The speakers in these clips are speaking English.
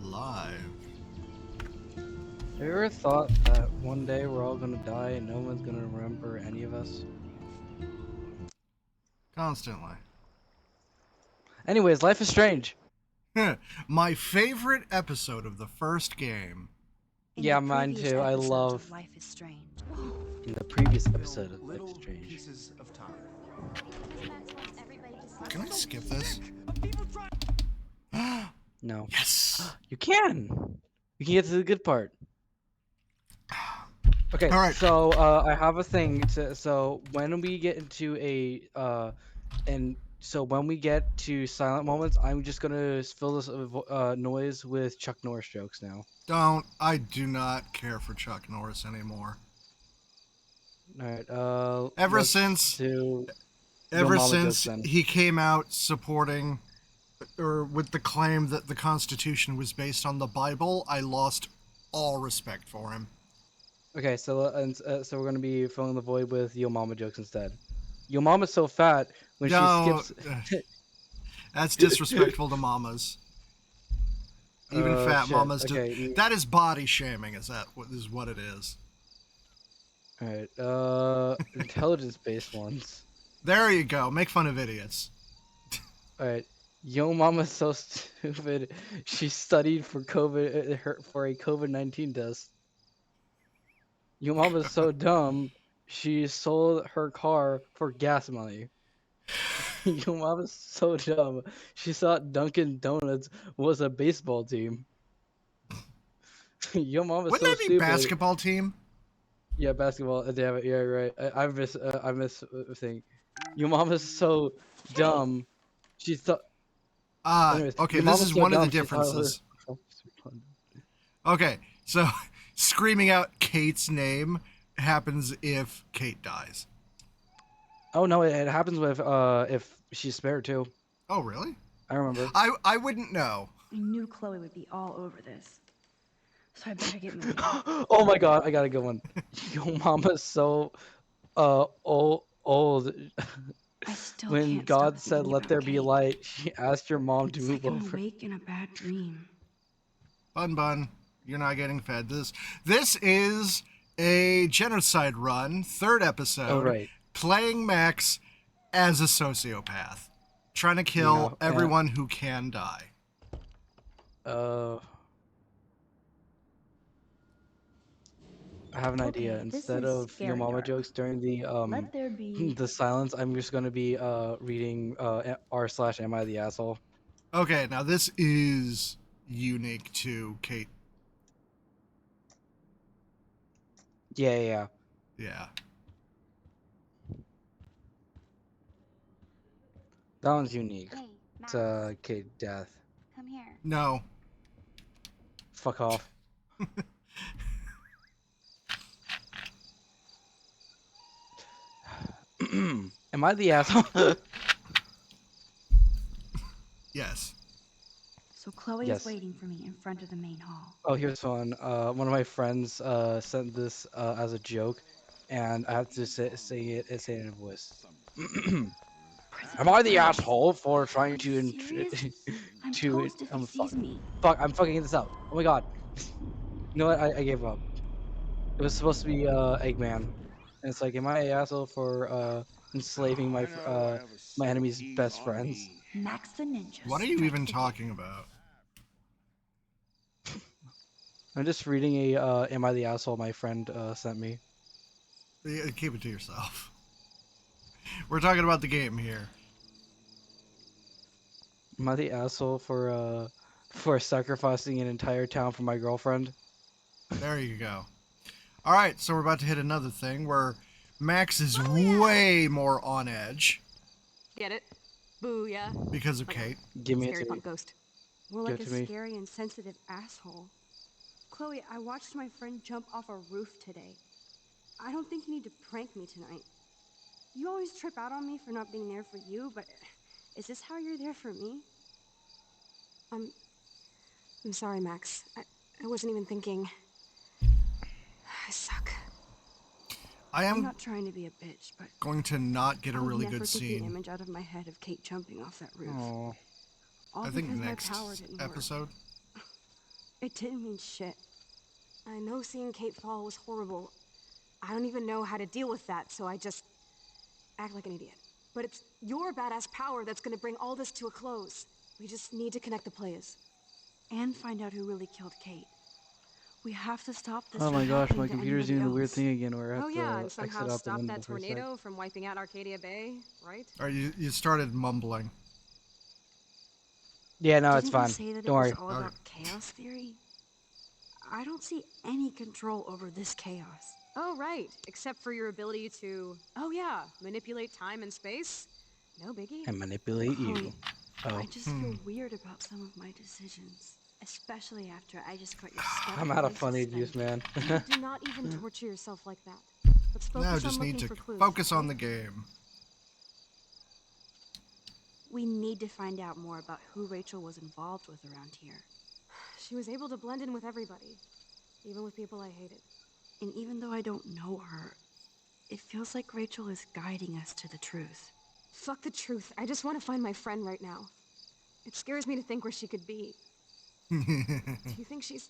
live. Have you ever thought that one day we're all gonna die and no one's gonna remember any of us? Constantly. Anyways, life is strange. My favorite episode of the first game. Yeah, mine too. I love Life is Strange. in the previous episode of Life is Strange. Pieces of time. Can I skip this? No. Yes! You can! You can get to the good part. Okay, All right. so I have a thing so when we get into when we get to silent moments, I'm just gonna fill this noise with Chuck Norris jokes now. I do not care for Chuck Norris anymore. Alright, Ever since he came out supporting or with the claim that the Constitution was based on the Bible, I lost all respect for him. Okay, so we're gonna be filling the void with Yo Mama jokes instead. Yo Mama's so fat when she skips. That's disrespectful to mamas. Even fat shit. mamas do. Okay. That is body shaming. Is what it is? All right. Intelligence-based ones. There you go. Make fun of idiots. All right. Yo Mama's so stupid. She studied for for a COVID-19 test. Yo Mama's so dumb. She sold her car for gas money. Yo Mama's so dumb. She thought Dunkin' Donuts was a baseball team. Yo Mama's Wouldn't so that be stupid. basketball team? Yeah, basketball. Damn it. Yeah, right. I miss thing. Your mom is so dumb. She thought. Okay, this is one of the differences. Okay, so screaming out Kate's name happens if Kate dies. Oh no, it happens with if she's spared too. Oh really? I remember. I wouldn't know. I knew Chloe would be all over this, so I better get moving. Oh my god, I got a good one. Your mama's so old. I still When can't God stop said, thinking "Let about there be Kate. light," she asked your mom to It's move like I'm over. awake in a bad dream. Bun, you're not getting fed. This is a genocide run, third episode. Oh right. Playing Max as a sociopath, trying to kill everyone who can die. I have an idea. Instead of your mama jokes during the silence, I'm just gonna be reading r/am I the asshole. Okay, now this is unique to Kate. Yeah. That one's unique. Hey, Max, To Kate death. come here. No. Fuck off. Am I the asshole? Yes. So Chloe Yes. is waiting for me in front of the main hall. Oh, here's one. One of my friends sent this as a joke, and I have to say it in a voice. Am I the asshole for trying to I'm toast if he sees me. Fuck, I'm fucking this up. Oh my god. You know what? I gave up. It was supposed to be Eggman. And it's like, am I an asshole for enslaving my enemy's best friends? Max the Ninja. What are you even talking about? I'm just reading a am I the asshole my friend sent me. Keep it to yourself. We're talking about the game here. Am I the asshole for sacrificing an entire town for my girlfriend? There you go. All right, so we're about to hit another thing where Max is way more on edge. Get it? Booyah. Because of Kate. Give me Scary it to punk ghost. More Give like it to a me. scary and sensitive asshole. Chloe, I watched my friend jump off a roof today. I don't think you need to prank me tonight. You always trip out on me for not being there for you, but is this how you're there for me? I'm sorry, Max. I wasn't even thinking. I suck. I'm not trying to be a bitch, but going to not get a really never good get the scene. image out of my head of Kate jumping off that roof. Aww. All I think because my next power didn't work. episode. It didn't mean shit. I know seeing Kate fall was horrible. I don't even know how to deal with that, so I just act like an idiot. But it's your badass power that's gonna bring all this to a close. We just need to connect the players. And find out who really killed Kate. We have to stop this Oh from my gosh, happening my to computer's anybody doing the weird else. thing again where I have Oh yeah, and to somehow exit out the stop window that for a sec. tornado from wiping out Arcadia Bay, right? Or you started mumbling. Yeah, no, it's Didn't fine. you say that Don't it worry. was all about chaos theory? I don't see any control over this chaos. Oh right, except for your ability to, oh yeah, manipulate time and space. No biggie. And manipulate you. Chloe, Oh, I just feel weird about some of my decisions. Especially after I just got your I'm out of funny juice, man. Do not even torture yourself like that. Let's focus Now on just looking need to for clues. focus on okay? the game. We need to find out more about who Rachel was involved with around here. She was able to blend in with everybody, even with people I hated. And even though I don't know her, it feels like Rachel is guiding us to the truth. Fuck the truth. I just want to find my friend right now. It scares me to think where she could be. Do you think she's...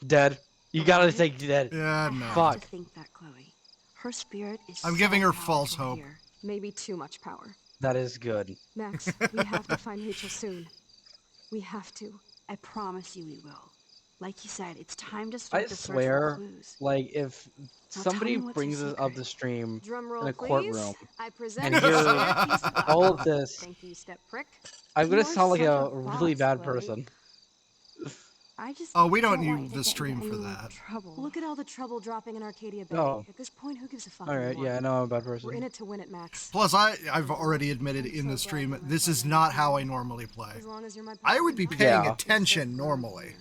Dead. You gotta Alive? say dead. Yeah, I no. have Fuck. to think that, Chloe. Her spirit is I'm so giving her false powerful hope. here. maybe too much power? That is good. Max, we have to find Rachel soon. We have to. I promise you we will. Like you said, it's time to I start the search for swear, clues. like, if Now tell somebody me what's brings your us up secret. the stream Drum in roll, a please. courtroom I present and the hear centerpiece of the all of album. this, Thank you, step prick. I'm gonna You are sound like such a a really boss, bad Chloe. person. I just Oh, we don't want use you the to get stream into for any that. trouble. Look at all the trouble dropping in Arcadia Bay. Oh. At this point, who gives a fuck Alright, anymore? yeah, I know I'm a bad We're in person. it to win it, Max. Plus, I've already admitted in the stream, this is not how I normally play. As long as you're my I would be partner, paying Yeah. attention normally.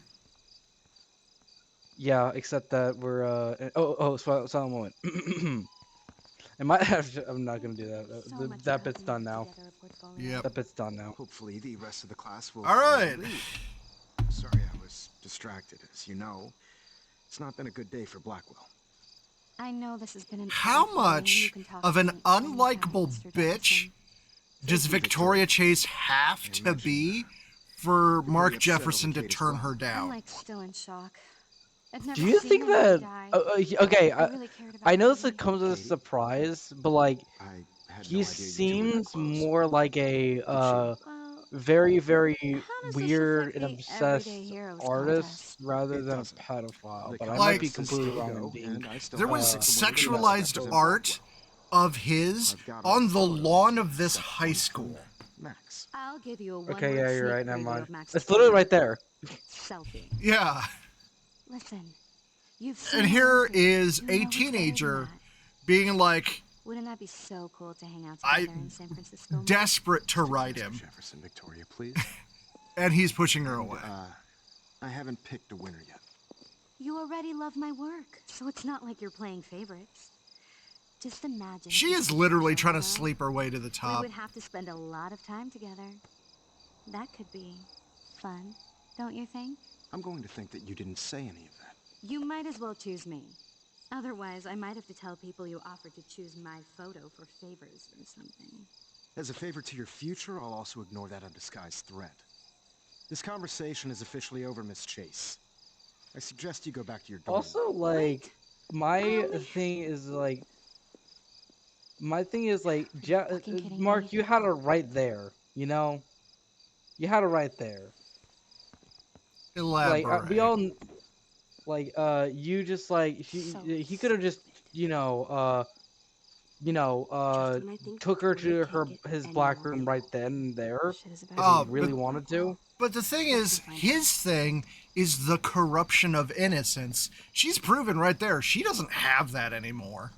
Yeah, except that we're, silent moment. I might have to, I'm not gonna do that. So much That about bit's putting done now. together a portfolio. Yep. That bit's done now. Hopefully the rest of the class will All right. agree. Sorry I was distracted. As you know, it's not been a good day for Blackwell. I know this has been an How awful day, and you much can talk of to an me anytime, unlikable Mr. bitch Jefferson. does Thank you, Victoria Chase have to be for Mark upset Jefferson over to Kate as turn well. her I'm down? like still in shock. I've never Do you seen think anybody that? die. Okay, I really cared about I know this Katie. comes as a Katie? surprise, but like I had he no idea you two were that seems close. more like a Well, very how does this weird affect and the obsessed Everyday Heroes artist contest? rather It than a doesn't. pedophile. The But I Like- might be contests completely still wrong go, in being. and I still There have was to win the best sexualized represent art Blackwell. of his I've got all on the the photos lawn of this except high one school. from Max. I'll give you a Okay, yeah, you're right. Never preview mind. of Max's It's literally photo. right there. Selfie. Yeah. Listen, you've seen And the here world, is you a know what's better than teenager that. being like Wouldn't that be so cool to hang out I- together in San Francisco? desperate to Mr. write him, Jefferson, Victoria, please. and he's pushing her And, away. I haven't picked a winner yet. You already love my work, so it's not like you're playing favorites. Just imagine. She if we is could literally show trying to well, sleep her way to the We top. would have to spend a lot of time together. That could be fun, don't you think? I'm going to think that you didn't say any of that. You might as well choose me. Otherwise, I might have to tell people you offered to choose my photo for favors or something. As a favor to your future, I'll also ignore that undisguised threat. This conversation is officially over, Miss Chase. I suggest you go back to your dorm. Also, like, my thing is like, fucking kidding Mark, me? you had her right there. You know, you had her right there. Elaborate. Like, we all, like, you just like So he could have just, Just when I think took her Victoria to can't get his any black more room evil, right then and there shit is about if to Oh, he really but- wanted to. But the thing is, his thing is the corruption of innocence. She's proven right there. She doesn't have that anymore.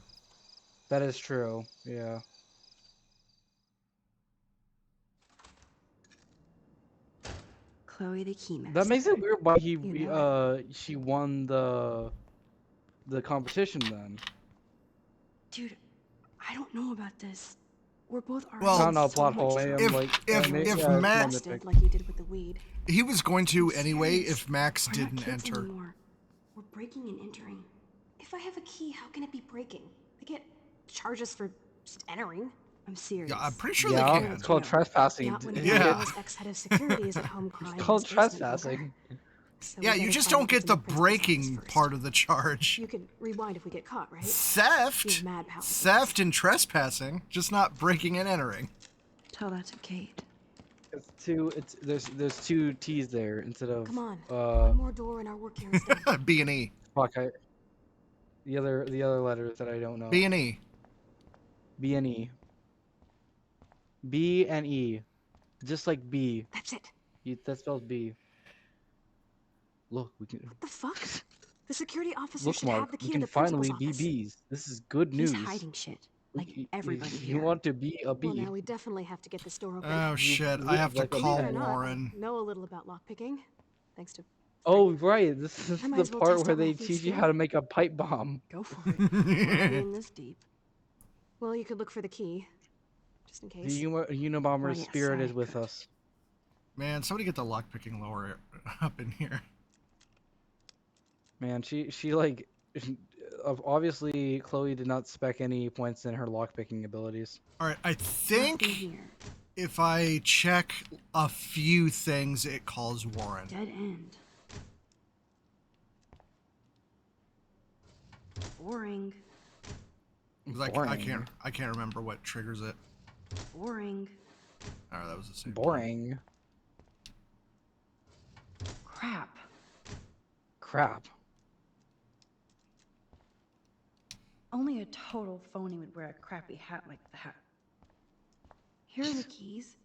That is true. Yeah. Chloe the Keymaster. That makes it weird why he You know she won the competition then. Dude, I don't know about this. We're both Well, I don't know, so plot much hole. trouble. I'm If- like, if- maybe- if it's my Matt- nitpick. Like he did with the weed. He was going to I'm anyway serious. if Max We're didn't not kids enter. anymore. We're breaking and entering. If I have a key, how can it be breaking? I get charges for just entering. I'm serious. Yeah, I'm pretty sure Yeah, they it's can. called trespassing. Not when Yeah. Gabriel's ex-head of security is at home It's crying in called his basement, Booker. trespassing. So Yeah, we you better just try don't and get to the principal's office breaking first. part of the charge. You can rewind if we get caught, right? Theft. He's mad powerful. Theft and trespassing, just not breaking and entering. Tell that to Kate. There's two T's there instead of Come on. One more door and our work here is done. B and E. fuck the other letters that I don't know. B and E. B and E. B and E. Just like B. That's it. That spells B. Look, we can What the fuck? The security officer look, should have Mark. the key We to can the principal's finally be office. bees. This is good news. He's hiding shit, like everybody You here. want to be a bee? Well, now we definitely have to get this door open. Oh shit! I live have to like a call Believe it or not, Warren. I know a little about lockpicking, thanks to. Oh right, this is I might the as well part test where out my they feet teach you still. how to make a pipe bomb. Go for it. Not being this deep. Well, you could look for the key, just in case. The Unabomber's Oh, yes, spirit I is with could. us. Man, somebody get the lockpicking lower up in here. Man, she like obviously Chloe did not spec any points in her lockpicking abilities. All right, I Nothing think here. if I check a few things, it calls Warren. Dead end. Boring. 'Cause I Boring. can't remember what triggers it. Boring. Oh, that was the same. Boring. Crap. Crap. Only a total phony would wear a crappy hat like that. Here are the keys.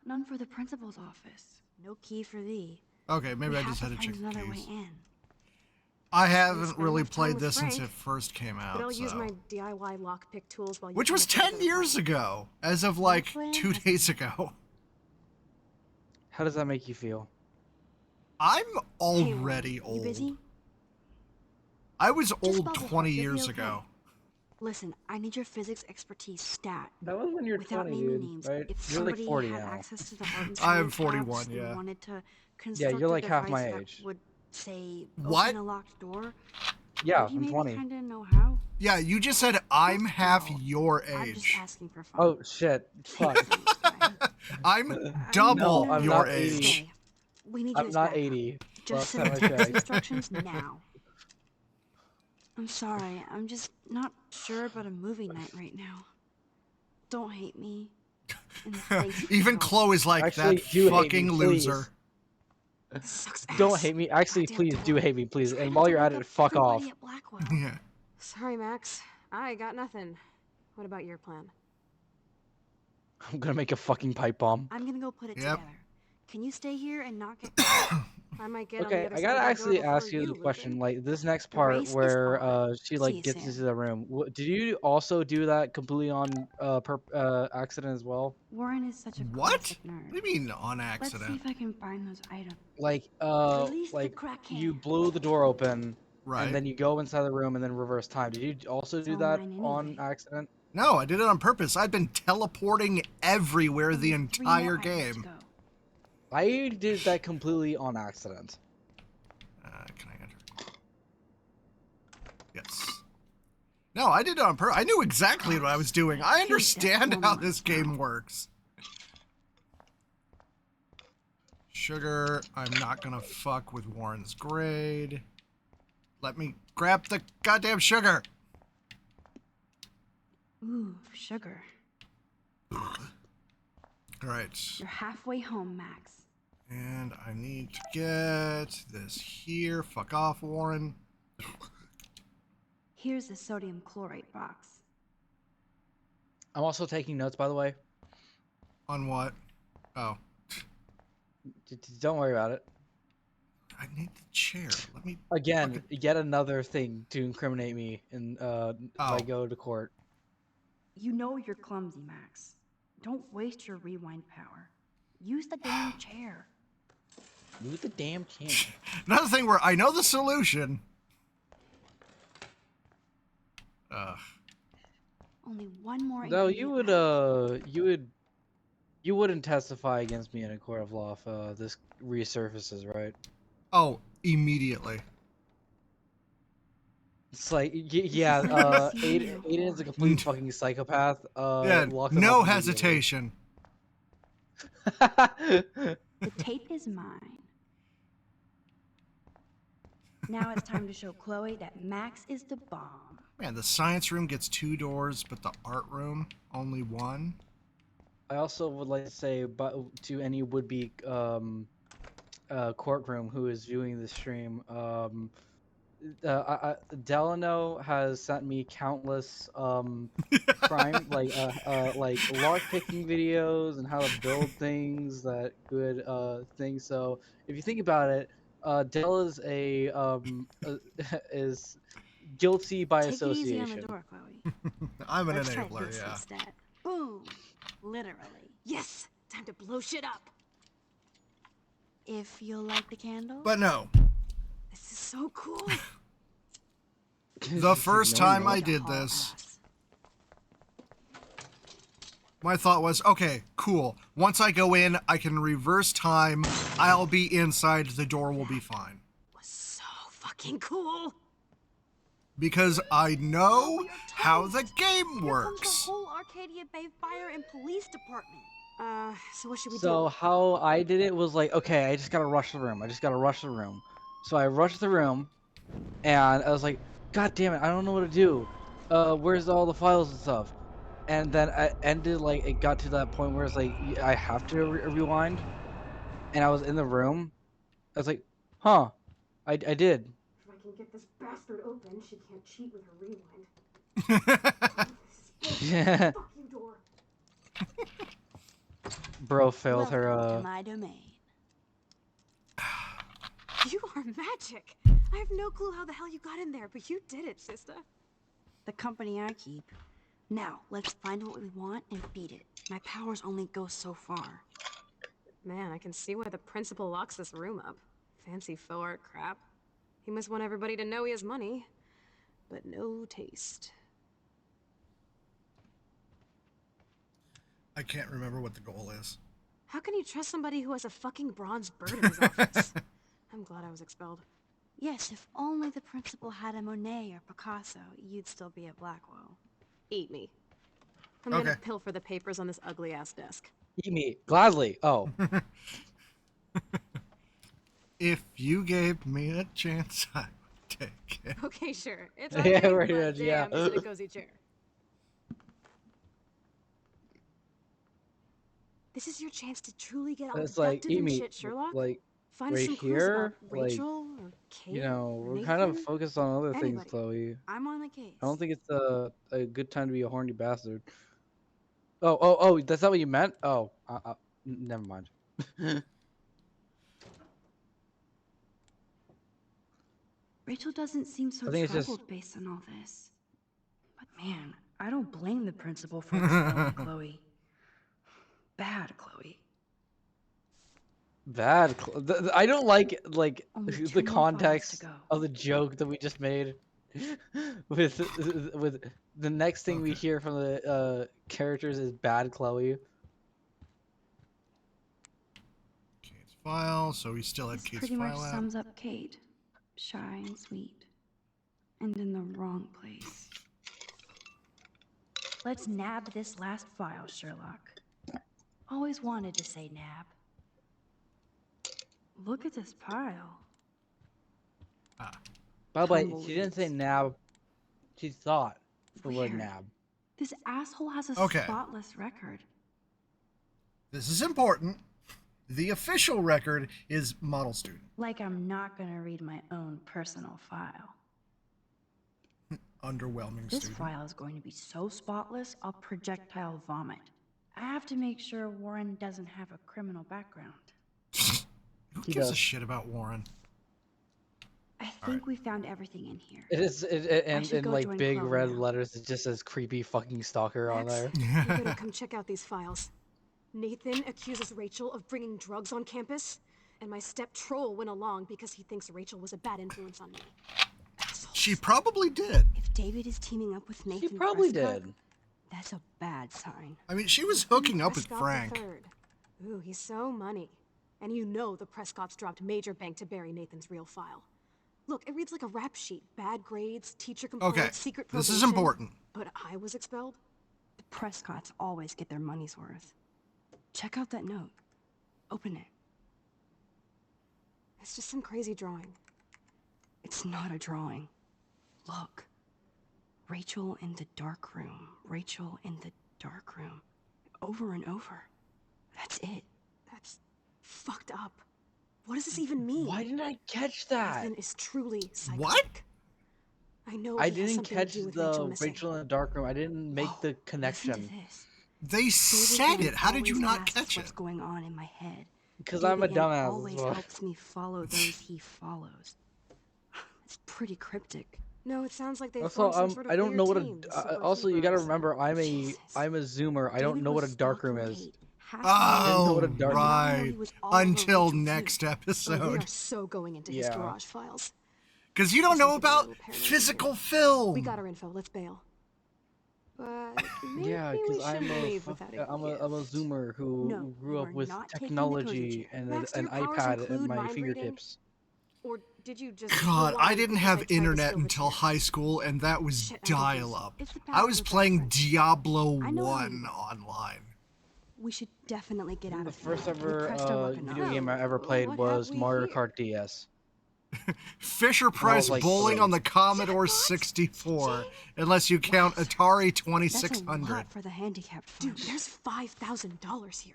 None for the principal's office. No key for thee. Okay, maybe We I have just to had to find check the another keys. way in. I Spend haven't really enough time played with this since Frank, it first came out, But I'll use so. my DIY lockpick tools while you. Which come was up with 10 another years plan. ago, as of like plan 2 has days ago. How does that make you feel? I'm Hey, Warren, already You old. busy? I was Just old bubble 20 hard, you'll be years okay. ago. Listen, I need your physics expertise stat. That was when you're Without 20, naming dude, names, right? if You're like somebody 40 had now. access to the art and I am science 41, tabs yeah. and wanted to construct you're a like half device my that age. would say What? open a locked door. Yeah, would you I'm maybe 20. kind of know how? Yeah, you just said I'm half No, your I'm just age. asking for fun. Oh shit! Fuck. I'm I double need you to I'm your not age. 80. Stay. We need you I'm as not backup. 80. Just Last send time the I text checked. instructions now. I'm sorry, I'm just not sure about a movie night right now. Don't hate me. And thanks for Even help. Chloe's like, Actually, that do hate me, fucking please. loser. Sucks Don't ass. hate me. Actually, Goddamn please do door. hate me, please. Trying And not while to you're at wake it, up fuck off. everybody at Blackwell. Yeah. Sorry, Max. I got nothing. What about your plan? I'm gonna make a fucking pipe bomb. I'm gonna go put it Yep. together. Can you stay here and not get I might get on Okay, the other I side gotta of that door actually before ask you the Luther. question. Like this next The part race is where on. she See like you gets soon. into the room. Did you also do that completely on accident as well? Warren is such a What? classic nerd. What do you mean on Let's see accident? if I can find those items. Like Release the like crackhead. you blew the door open Right. and then you go inside the room and then reverse time. Did you also do all that mine on anyway. accident? No, I did it on purpose. I've been teleporting everywhere the Only 3 more entire items to game. go. I did that completely on accident. Can I enter? Yes. No, I did it on purpose. I knew exactly what I was doing. I understand how this game works. Sugar, I'm not gonna fuck with Warren's grade. Let me grab the goddamn sugar. Ooh, sugar. All right. You're halfway home, Max. And I need to get this here. Fuck off, Warren. Here's the sodium chlorate box. I'm also taking notes, by the way. On what? Oh, Don't worry about it. I need the chair. Let me. Again, yet another thing to incriminate me in if I go to court. You know you're clumsy, Max. Don't waste your rewind power. Use the damn chair. Move the damn can. Another thing where I know the solution. Ugh. Only one more. No, ingredient left. you wouldn't testify against me in a court of law if this resurfaces, right? Oh, immediately. It's like, yeah, I've seen your Aiden's a horse. complete fucking psychopath. Yeah, Lock him no up immediately. hesitation. The tape is mine. Now it's time to show Chloe that Max is the bomb. Man, the science room gets 2 doors, but the art room only 1. I also would like to say, but to any would-be courtroom who is viewing the stream, Delano has sent me countless crime like lock picking videos and how to build things that good things. So if you think about it, Del is is guilty by Take it easy on the association. door, Chloe. I'm an Let's try enabler, this yeah. instead. Boom. Literally. Yes! Time to blow shit up! If you'll light the candle. But no, This is so cool! the first ignoring time me. I did this, my thought was, okay, cool. Once I go in, I can reverse time. I'll be inside. The door will be fine. Was so fucking cool! Because I know how the game Here comes works. the whole Arcadia Bay Fire and Police Department. So what should we So do? how I did it was like, okay, I just gotta rush the room. So I rushed the room, and I was like, God damn it, I don't know what to do. Where's all the files and stuff? And then I ended like it got to that point where it's like I have to rewind, and I was in the room. I was like, huh, I did. If I can get this bastard open, she can't cheat with her rewind. Yeah, Fuck you, door. bro failed her. Welcome to my domain. You are magic! I have no clue how the hell you got in there, but you did it, sister. The company I keep. Now, let's find what we want and beat it. My powers only go so far. Man, I can see why the principal locks this room up. Fancy faux art crap. He must want everybody to know he has money, but no taste. I can't remember what the goal is. How can you trust somebody who has a fucking bronze bird in his office? I'm glad I was expelled. Yes, if only the principal had a Monet or Picasso, you'd still be at Blackwell. Eat me. I'm Okay. gonna pilfer the papers on this ugly-ass desk. Eat me gladly. Oh, If you gave me a chance, I would take it. Okay, sure. It's Yeah, ugly, pretty but much, damn, yeah. is it a cozy chair. This is your chance to truly get all it's like abducted eat and me shit, Sherlock. like Find us right some clues about here, like, Rachel or Kate. you know, or we're kind of Nathan. focused on other things, Anybody. Chloe. I'm on the case. I don't think it's a good time to be a horny bastard. Oh, that's not what you meant? Oh, never mind. Rachel doesn't seem so I think it's just- troubled based on all this. But man, I don't blame the principal for expelling Chloe. Bad Chloe. Bad. I don't like Only the 2 more files to context go. of the joke that we just made with the next thing we Okay. hear from the characters is bad Chloe. Kate's file, so we still had This Kate's pretty much file out. sums up Kate. Shy and sweet. And in the wrong place. Let's nab this last file, Sherlock. Always wanted to say nab. Look at this pile. By the way, she didn't say Tumbleweeds. nab. She thought the word Weird. nab. This asshole has a Okay. spotless record. This is important. The official record is model student. Like I'm not gonna read my own personal file. Underwhelming This student. file is going to be so spotless, I'll projectile vomit. I have to make sure Warren doesn't have a criminal background. Who He gives a does. shit about Warren? I think we found everything in here. It is and should in go like join big Chloe red now. letters. It just says creepy fucking stalker on Max, there. you better come check out these files. Nathan accuses Rachel of bringing drugs on campus, and my step troll went along because he thinks Rachel was a bad influence on me. Assholes. She probably did. If David is teaming up with Nathan He probably Prescott, did. that's a bad sign. I mean, she was hooking up with Prescott Frank. III. Ooh, he's so money. And you know the Prescotts dropped major bank to bury Nathan's real file. Look, it reads like a rap sheet. Bad grades, teacher complaints, Okay, secret this probation. is important. But I was expelled? The Prescotts always get their money's worth. Check out that note. Open it. It's just some crazy drawing. It's not a drawing. Look. Rachel in the dark room. Rachel in the dark room. Over and over. That's it. That's fucked up. What does this even mean? Why didn't I catch that? Ethan is truly psychotic. What? I know I he has didn't something catch to do with the missing. Rachel in the dark room. I didn't make Whoa, the Listen to connection this. They said it. How did you Always not asks catch what's it? going on in my head. because I'm a David Yen dumbass. always As well. helps me follow those he follows. It's pretty cryptic. No, it sounds like they Also, formed some sort of I don't know what weird team, the also, you gotta superheroes. remember, Jesus. I'm a zoomer. I don't David know what a was dark room stalking is. Kate, half didn't know what a Oh, dark- and now we know right. he was all over Until Rachel, too. next Oh, we episode. are so going into his Yeah. garage files. Because you don't This know is getting a about little paranoid physical here. film. We got our info. Let's bail. But maybe Yeah, we because shouldn't leave without a I'm gift. a zoomer who No, grew you up are with not taking the technology cozy and Baxter, an your powers iPad at include my mind reading? fingertips. Or did you just God, I rewind didn't because have I tried to internet steal the until chair? high school, and that was Shit, I'm confused. dial-up. It's the I was password playing reference. Diablo I know how 1 you- online. We should definitely get out The of here. first We ever pressed our luck enough. video game I ever Oh, played what have was we Mario here? Kart DS. Fisher And I Price was like bowling 3. on the Commodore Jackpot? 64, unless you count What? Atari That's a 2600. lot for the handicapped fund. Dude, there's $5,000 here.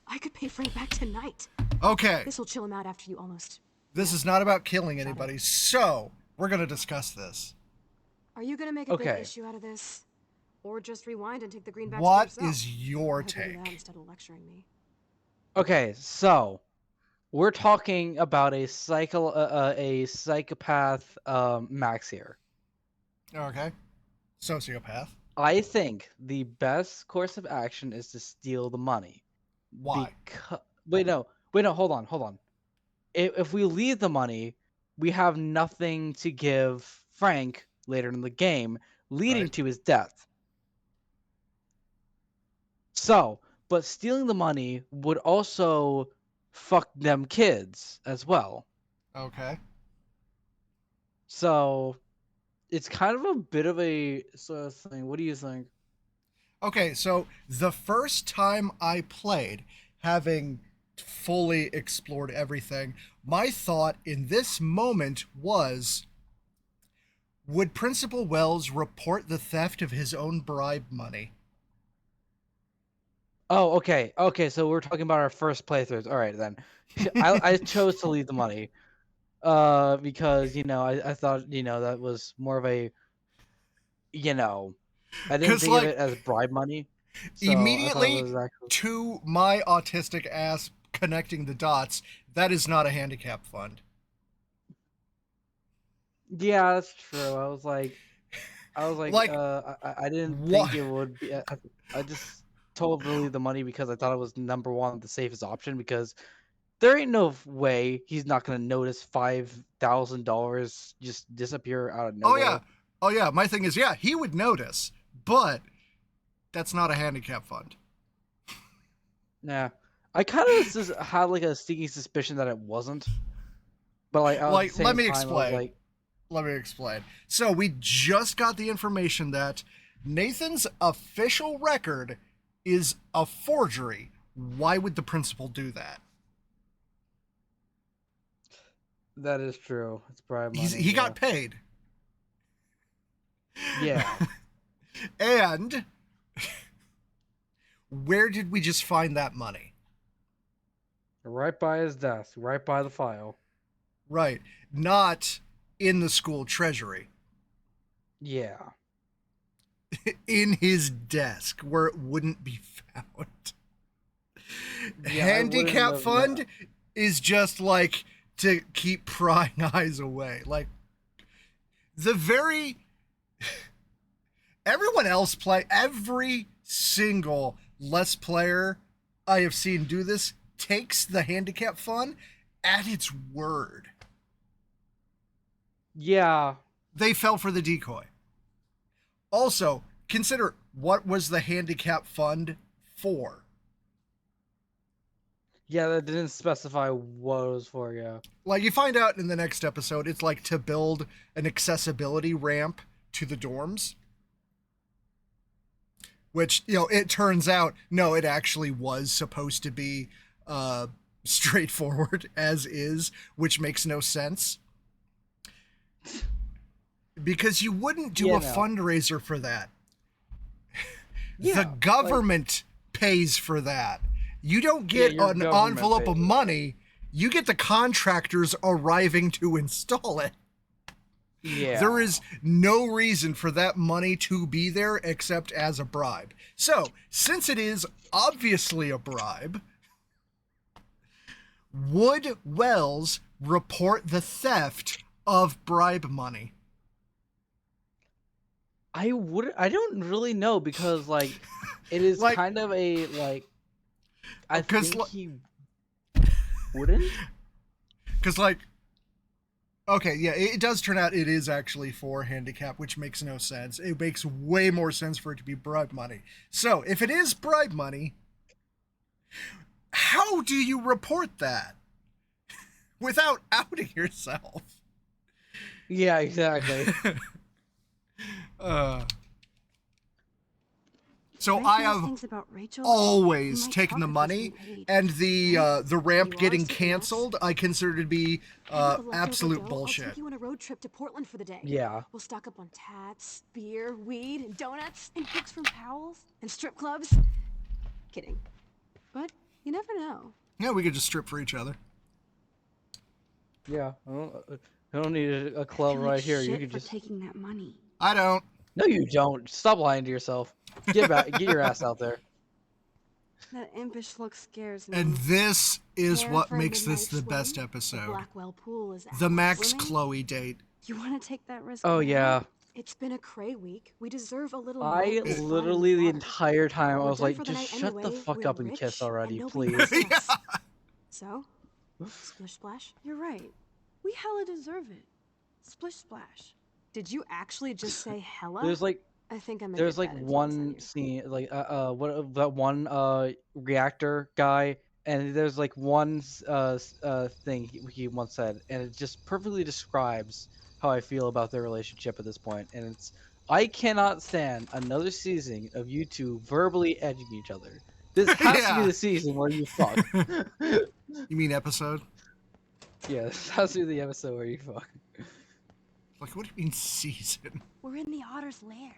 I could pay Frank back tonight. Okay, This will chill him out after you almost... this is not about killing anybody, so we're going to discuss this. Are you gonna make a Okay. big issue out of this? Or just rewind and take the greenbacks What for yourself? is your I hope you do that take? instead of lecturing me. Okay, so we're talking about a psychopath Max here. Okay. Sociopath. I think the best course of action is to steal the money. Why? Wait, no, hold on. If we leave the money, we have nothing to give Frank later in the game, leading Right. to his death. So, but stealing the money would also fuck them kids as well. Okay. So, it's kind of a bit of a sort of thing. What do you think? Okay, so the first time I played, having fully explored everything, my thought in this moment was, would Principal Wells report the theft of his own bribe money? Oh, okay. Okay, so we're talking about our first playthroughs. All right, then. I chose to leave the money. Because, I thought, that was more of a, I didn't 'Cause, think of like, it as bribe money. So I thought it Immediately was actually... to my autistic ass connecting the dots, that is not a handicap fund. Yeah, that's true. I was like, Like, I didn't what? think it would be. I just told to leave the money because I thought it was number one, the safest option. Because there ain't no way he's not gonna notice $5,000 just disappear out of Oh nowhere. yeah. Oh yeah. My thing is, yeah, he would notice, but that's not a handicap fund. Yeah, I kind of just had like a sneaky suspicion that it wasn't. But like, at Like, the same let me time, I was explain. like, Let me explain. So we just got the information that Nathan's official record is a forgery. Why would the principal do that? that is true. It's bribe money. He got paid. Yeah. And where did we just find that money? Right by his desk, right by the file. Right. Not in the school treasury. Yeah. In his desk where it wouldn't be found. Yeah, I wouldn't Handicap have fund is just like to keep prying eyes away. Like the very everyone else play every single Let's Player I have seen do this takes the handicap fund at its word. Yeah. They fell for the decoy. Also, consider what was the handicap fund for? Yeah, that didn't specify what it was for. Yeah. Like, you find out in the next episode, it's like to build an accessibility ramp to the dorms. Which, it turns out, no, it actually was supposed to be straightforward as is, which makes no sense. Because you wouldn't do a fundraiser for that. Yeah, the government pays for that. You don't get your an government envelope pays of for that. money. You get the contractors arriving to install it. Yeah. There is no reason for that money to be there except as a bribe. So, since it is obviously a bribe, would Wells report the theft of bribe money? I don't really know because like it is Like- kind of a like I 'Cause think li- he wouldn't. Because, okay, yeah, it does turn out it is actually for handicap, which makes no sense. It makes way more sense for it to be bribe money. So, if it is bribe money, how do you report that without outing yourself? Yeah, exactly. So Frank I knows have things about Rachel. always He might taken talk the her money, first meeting. and the ramp You are getting something else. canceled I consider to be And with the leftover absolute dough, I'll bullshit. take you on a road trip to Portland for the day. Yeah. We'll stock up on tats, beer, weed, and donuts, And books from Powell's. and strip clubs. Kidding. But you never know. Yeah, we could just strip for each other. Yeah. I don't need a I club feel right like here. You shit could for just taking that money. I don't. No, you don't. Stop lying to yourself. Get back. Get your ass out there. That impish look scares me. And this is Care what for a makes this midnight the best swim? episode. The Blackwell pool is The out. Max Swimming? Chloe date. You want to take that risk? Oh now? yeah. It's been a cray week. We deserve a little I mindless fun in literally the water. entire time I We're was done like, for the just night shut the anyway. fuck We're up and rich, kiss already, nobody please. knows us. So, splish splash. You're right. We hella deserve it. Splish splash. Did you actually just say hella? There's like I think I'm. there's like one scene like what that one reactor guy, and there's like one thing he once said, and it just perfectly describes how I feel about their relationship at this point, and it's I cannot stand another season of you two verbally edging each other. This has to be Yeah. the season where you fuck. You mean episode? Yeah, this has to be the episode where you fuck. Like, what do you mean season? We're in the otter's lair.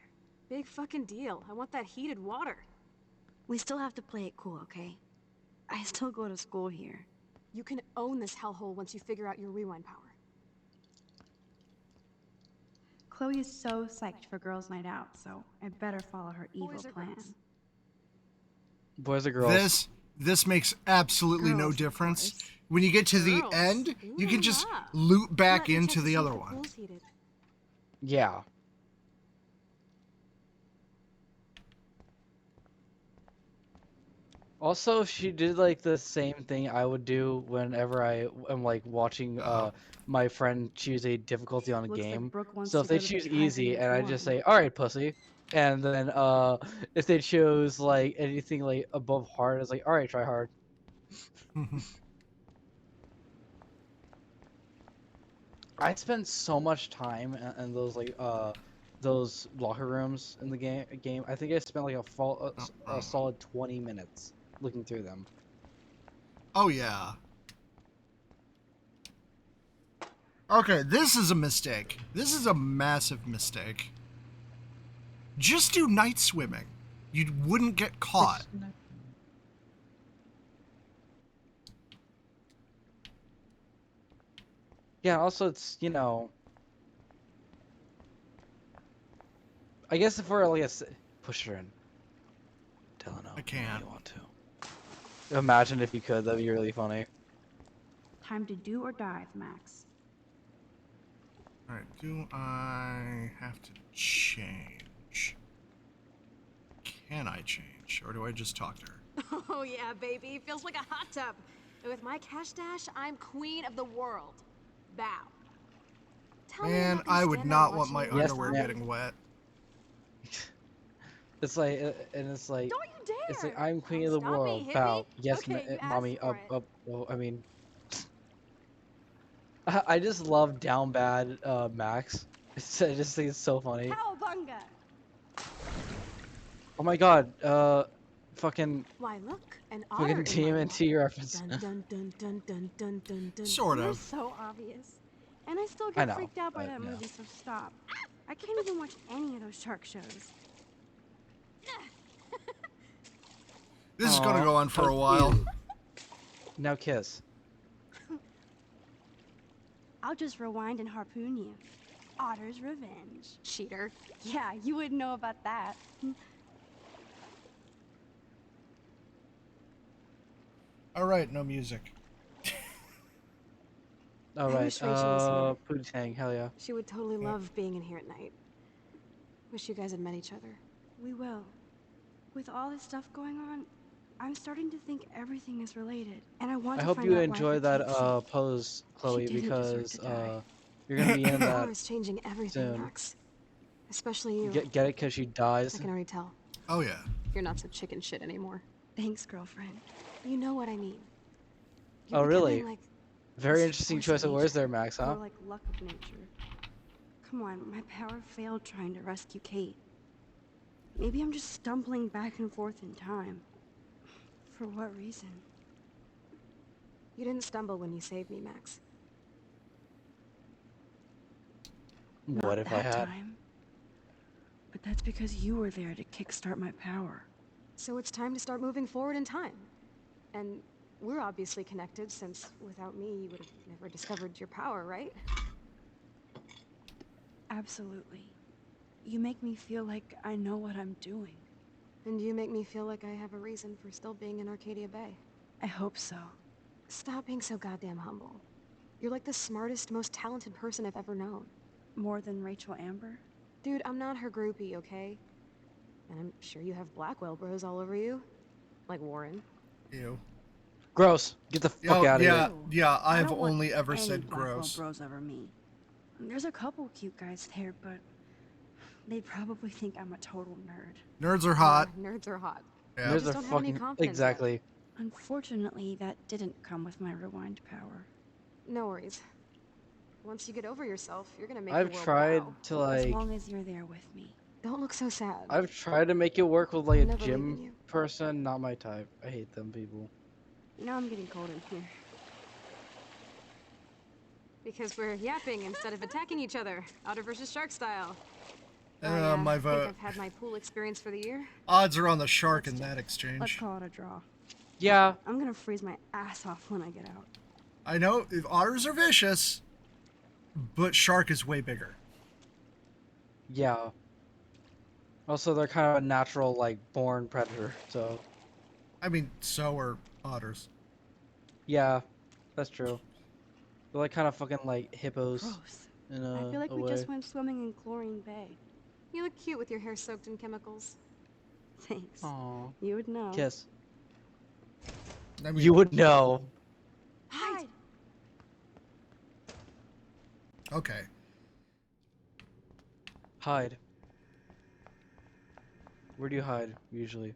Big fucking deal. I want that heated water. We still have to play it cool, okay? I still go to school here. You can own this hellhole once you figure out your rewind power. Chloe is so psyched for girls' night out, so I better follow her evil Boys or plan. girls? Boys or girls? This makes absolutely no Girls, of difference. course. When you get to the Girls. end, you Ooh can just la. loop back Let me check into to the see if other the one. pool's heated. Yeah. Also, she did like the same thing I would do whenever I am like watching my friend choose a difficulty on a Looks like game. Brooke wants So to if they go to the choose drive-in easy with and I just Warren. say, "All right, pussy," and then if they chose like anything like above hard, it's like, "All right, try hard." I spent so much time in those like those locker rooms in the game. I think I spent like a solid 20 minutes looking through them. Oh, yeah. Okay, this is a mistake. This is a massive mistake. Just do night swimming. You wouldn't get caught. Yeah, also it's, you know, I guess if we're like push her in. Delano, I can't. you want to. Imagine if you could, that'd be really funny. Time to do or dive, Max. Alright, do I have to change? Can I change? Or do I just talk to her? Oh yeah, baby. Feels like a hot tub. And with my cash dash, I'm queen of the world. Bow. Tell me you're Man, not gonna I would stand there not want watching my me Yes, underwear ma'am. getting wet. It's like, and it's like, Don't you dare? It's like I'm queen of Don't the stop me, world. hippie. Bow. Yes, Okay, you asked mommy. for Up, it. up. Well, I mean, I just love down bad Max. I just think it's so funny. Cowabunga! Oh my god. Fucking Why, look, an otter fucking in my water. TMNT reference. Dun dun dun dun dun dun dun dun. Sort You're of. so obvious. And I still I get know, freaked out by but, that you know. movie, so stop. I can't even watch any of those shark shows. This is gonna Aw, go on for how a while. cute. Now kiss. I'll just rewind and harpoon you. Otter's revenge. Cheater. Yeah, you wouldn't know about that. All right, no music. All I right. wish Rachel was here. Pootie Tang. Hell yeah. She would totally love being in here at night. Wish you guys had met each other. We will. With all this stuff going on, I'm starting to think everything is related. And I want I to hope find you out enjoy why, for that Kate's sake. pose, Chloe, didn't deserve because to die. you're gonna be in that Power is changing everything, soon. Max. Especially you. Get it? Cause she dies. I can already tell. Oh yeah. You're not so chicken shit anymore. Thanks, girlfriend. You know what I mean. Oh, You're really? becoming like Very this interesting force choice of words nature. there, Max. Huh? More like luck of nature. Come on, my power failed trying to rescue Kate. Maybe I'm just stumbling back and forth in time. For what reason? You didn't stumble when you saved me, Max. Not What if I that had? time. But that's because you were there to kickstart my power. So it's time to start moving forward in time. And we're obviously connected, since without me, you would have never discovered your power, right? Absolutely. You make me feel like I know what I'm doing. And you make me feel like I have a reason for still being in Arcadia Bay. I hope so. Stop being so goddamn humble. You're like the smartest, most talented person I've ever known. More than Rachel Amber? Dude, I'm not her groupie, okay? And I'm sure you have Blackwell bros all over you. Like Warren. Ew. Gross. Get the fuck Oh out of yeah, here. yeah. I I've don't want only ever any said Blackwell gross. bros over me. There's a couple cute guys there, but they'd probably think I'm a total nerd. Nerds are hot. Yeah, nerds are hot. Yeah. Just Nerds are don't have any fucking confidence yet. exactly. Unfortunately, that didn't come with my rewind power. No worries. Once you get over yourself, you're gonna make I've the world tried wow. to As like. long as you're there with me. Don't look so sad. I've tried to make it work with like I'm a never leaving gym you. person. Not my type. I hate them people. Now I'm getting cold in here. Because we're yapping instead of attacking each other. Otter versus shark style. My think vote. I've had my pool experience for the year. Odds are on the shark in that Let's exchange. call it a draw. Yeah. I'm gonna freeze my ass off when I get out. I know if otters are vicious, but shark is way bigger. Yeah. Also, they're kind of a natural, like, born predator, so... I mean, so are otters. Yeah, that's true. They're, like, kind of fucking, like, hippos Gross. in I feel like a we way. just went swimming in Chlorine Bay. You look cute with your hair soaked in chemicals. Thanks. Aww. You would know. Kiss. I mean, You would know. Hide! okay. Hide. Where do you hide, usually?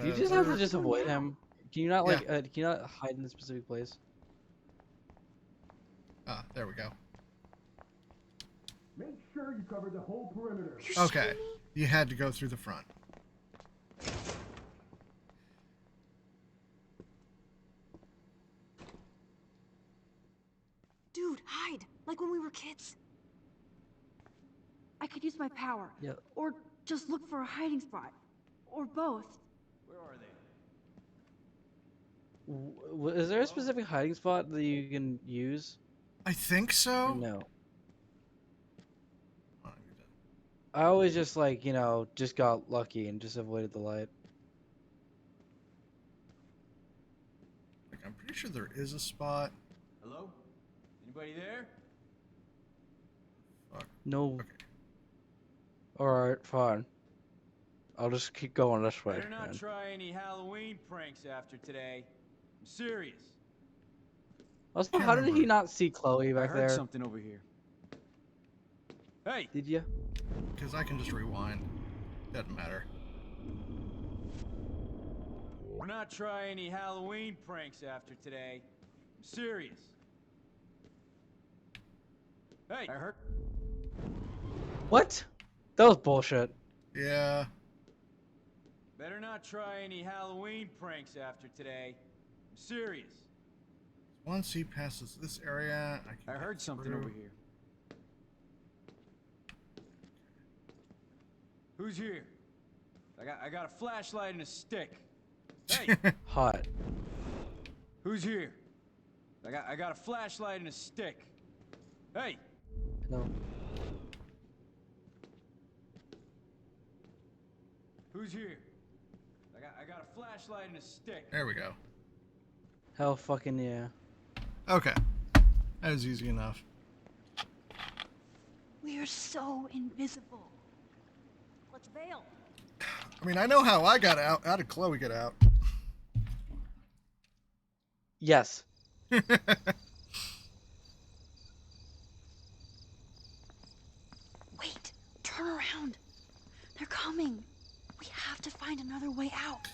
Do you just have to Where- just avoid him? Can you not, like, Yeah. can you not hide in a specific place? Ah, there we go. Make sure you cover the whole perimeter. Okay. You had to go through the front. Dude, hide! Like when we were kids. I could use my power. Yeah. Or just look for a hiding spot. Or both. Is there a specific hiding spot that you can use? I think Or so. no. I always just, like, you know, just got lucky and just avoided the light. Like, I'm pretty sure there is a spot. Hello? Anybody there? Fuck. No. Okay. Alright, fine. I'll just keep going this way. Better not man. try any Halloween pranks after today. I'm serious. Also, Can't how did he remember. not see Chloe I back heard there? something over here. Hey, Did you? Because I can just rewind. Doesn't matter. We're not trying any Halloween pranks after today. I'm serious. Hey, I heard. What? That was bullshit. Yeah. Better not try any Halloween pranks after today. I'm serious. Once he passes this area, I heard something over here. Who's here? I got a flashlight and a stick. Hey, Hot. who's here? I got a flashlight and a stick. Hey, No. who's here? I got a flashlight and a stick. There we go. Hell fucking yeah. Okay. That was easy enough. We are so invisible. Let's bail. I mean, I know how I got out. How did Chloe get out? Yes. Wait, turn around. They're coming. We have to find another way out.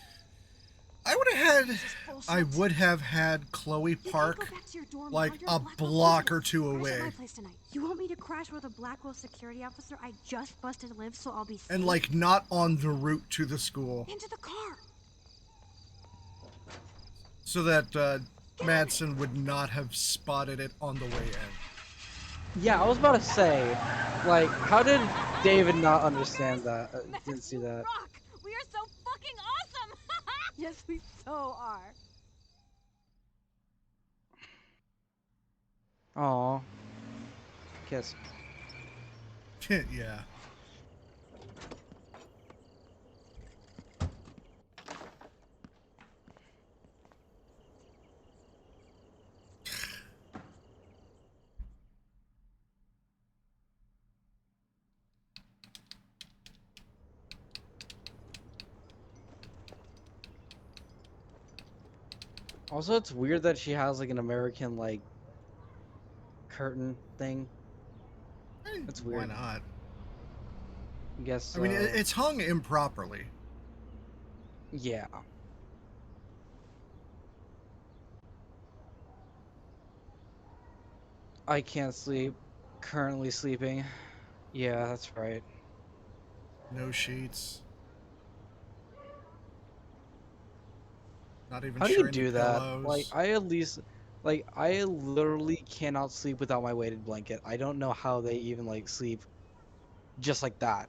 I would have This had. is bullshit. I would have had Chloe You can't park go back to your dorm like without a your block or tickets. two Crash at away, my place tonight. You want me to crash with a Blackwell security officer I just busted live so I'll be safe? and like not on the route to the school, Into the car. so that Madsen would not have spotted it on the way in. Yeah, I was about to say, like, how did David not understand that? Didn't see that. Rock! We are so fucking awesome! Yes, we so are. Aw. Kiss. Yeah. Also, it's weird that she has like an American like curtain thing. That's Why weird. not? I guess. I mean, it's hung improperly. Yeah. I can't sleep. Currently sleeping. Yeah, that's right. No sheets. Not even How do sure you any do that? pillows. Like, I literally cannot sleep without my weighted blanket. I don't know how they even like sleep just like that.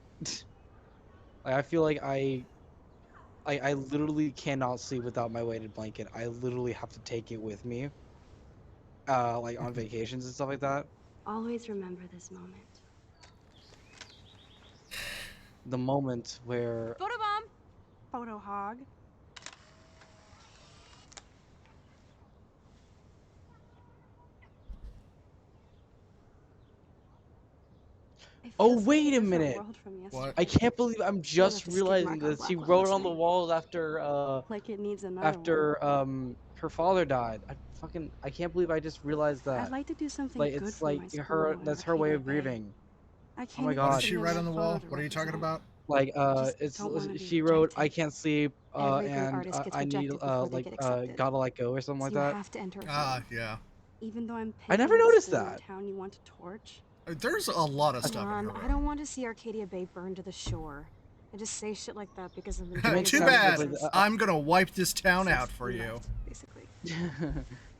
Like, I feel like I literally cannot sleep without my weighted blanket. I literally have to take it with me. Like on vacations and stuff like that. Always remember this moment. The moment where Photobomb! Photo hog. It Oh, feels like wait a different minute. world from What? yesterday. I can't believe I'm just left a skid realizing mark on that she Blackwell wrote last on the night. walls after Like it needs another after one. her father died. I can't believe I just realized that. I'd like to do something Like good it's for like my school her in that's her way Arcadia of Bay. grieving. I Oh can't my even What god. did she submit write my on the photo wall? to What are you talking represent. about? Like just it's don't wanna be she wrote I rejected. can't sleep Every great and artist gets I need rejected before they like get accepted. gotta let go or something So like you that. have to enter a Ah, film. yeah. Even though I'm I never picking the noticed school in that. town you want to torch. There's a lot of Come stuff in on, her I room. don't want to see Arcadia Bay burned to the shore. I just say shit like that because I'm It enjoying makes Too sense, bad. like, I'm gonna wipe this town Since out for we you. left, basically.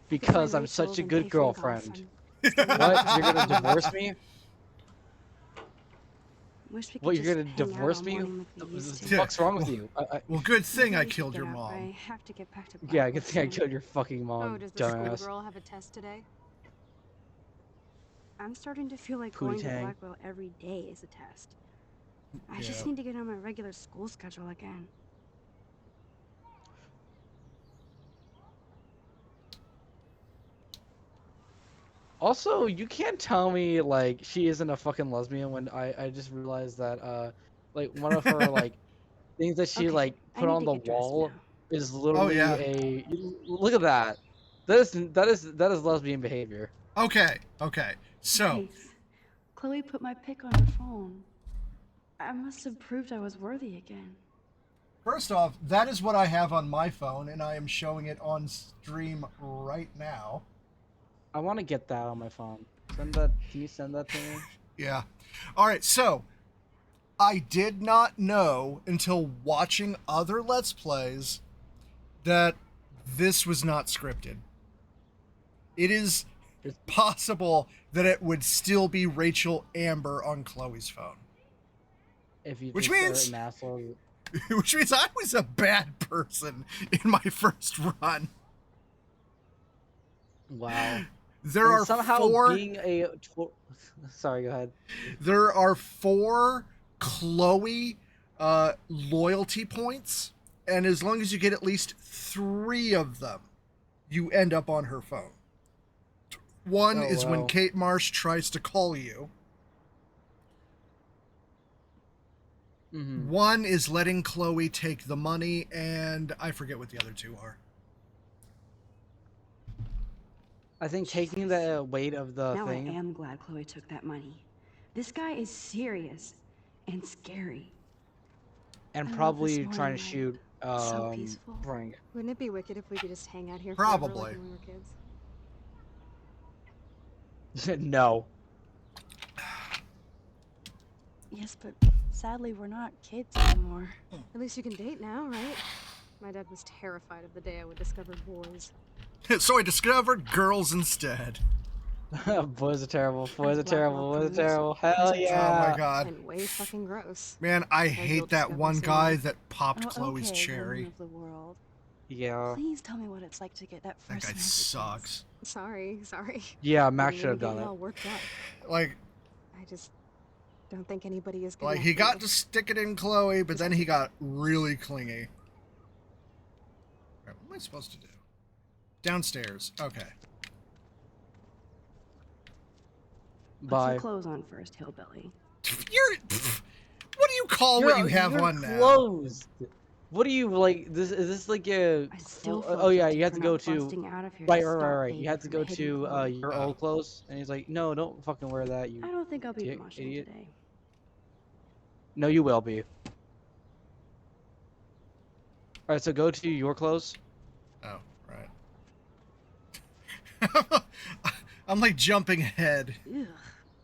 Because I'm Rachel such a and good pay Frank off, girlfriend. I'm starting to What? think You're gonna about it. divorce me? Wish we could What, you're just gonna hang out divorce all me? morning like we What used the to. fuck's wrong with Well, you? Well, good thing I Maybe we should killed get your out, but I mom. have to get back to Yeah, Blackwell good thing I soon. killed your fucking Oh, mom, does the dumbass. schoolgirl have a test today? I'm starting to feel like Pootie going to tang. Blackwell every day is a test. I just Yeah. need to get on my regular school schedule again. Also, you can't tell me like she isn't a fucking lesbian when I just realized that like one of her like things that she Okay, like I put need on to the get dressed wall now. is Oh literally yeah. look at that. That is lesbian behavior. Okay. Okay. So Thanks. Chloe put my pic on her phone. I must have proved I was worthy again. First off, that is what I have on my phone, and I am showing it on stream right now. I want to get that on my phone. Send that. Can you send that to me? Yeah. All right, so I did not know until watching other Let's Plays that this was not scripted. It is possible that it would still be Rachel Amber on Chloe's phone. If you Which just means- are an asshole. Which means I was a bad person in my first run. Wow. There And are somehow four. being a. Sorry, go ahead. There are 4 Chloe loyalty points, and as long as you get at least 3 of them, you end up on her phone. One Oh, is when wow. Kate Marsh tries to call you. Mm-hmm. One is letting Chloe take the money, and I forget what the other 2 are. I think taking the weight of the Now thing. I am glad Chloe took that money. This guy is serious and scary. And I love probably this trying morning to light. shoot So peaceful. Frank. Wouldn't it be wicked if we could just hang out here Probably. forever like when we were kids? No. Yes, but sadly, we're not kids anymore. At least you can date now, right? My dad was terrified of the day I would discover boys. So I discovered girls instead. Boys are terrible. Boys are Black terrible. Rock Boys are rules. terrible. Hell yeah. Oh my god. And way fucking gross. Man, I you'll hate that discover one soon guy enough. that popped Oh, Chloe's okay, cherry. women of the world. Yeah. Please tell me what it's like to get that That first guy magic dance. sucks. Sorry. Yeah, Didn't Max should mean have to get done you it. all worked up. Like, I just don't think anybody is good Like, enough he for got you. to stick it in Chloe, but then he got really clingy. Alright, what am I supposed to do? Downstairs. Okay. Put Bye. your clothes on first, hillbilly. What do you call what you have you're on now? closed. What do you like? This is this like a? I still Oh feel yeah, guilty you have for to go not to. busting out of here Right, to right, right, stop right. Baby You have to from go hitting to Chloe. your Oh. old clothes, and he's like, no, don't fucking wear that, you I don't think I'll be dick, moshing idiot. today. No, you will be. All right, so go to your clothes. Oh, right. I'm like jumping ahead, Ugh.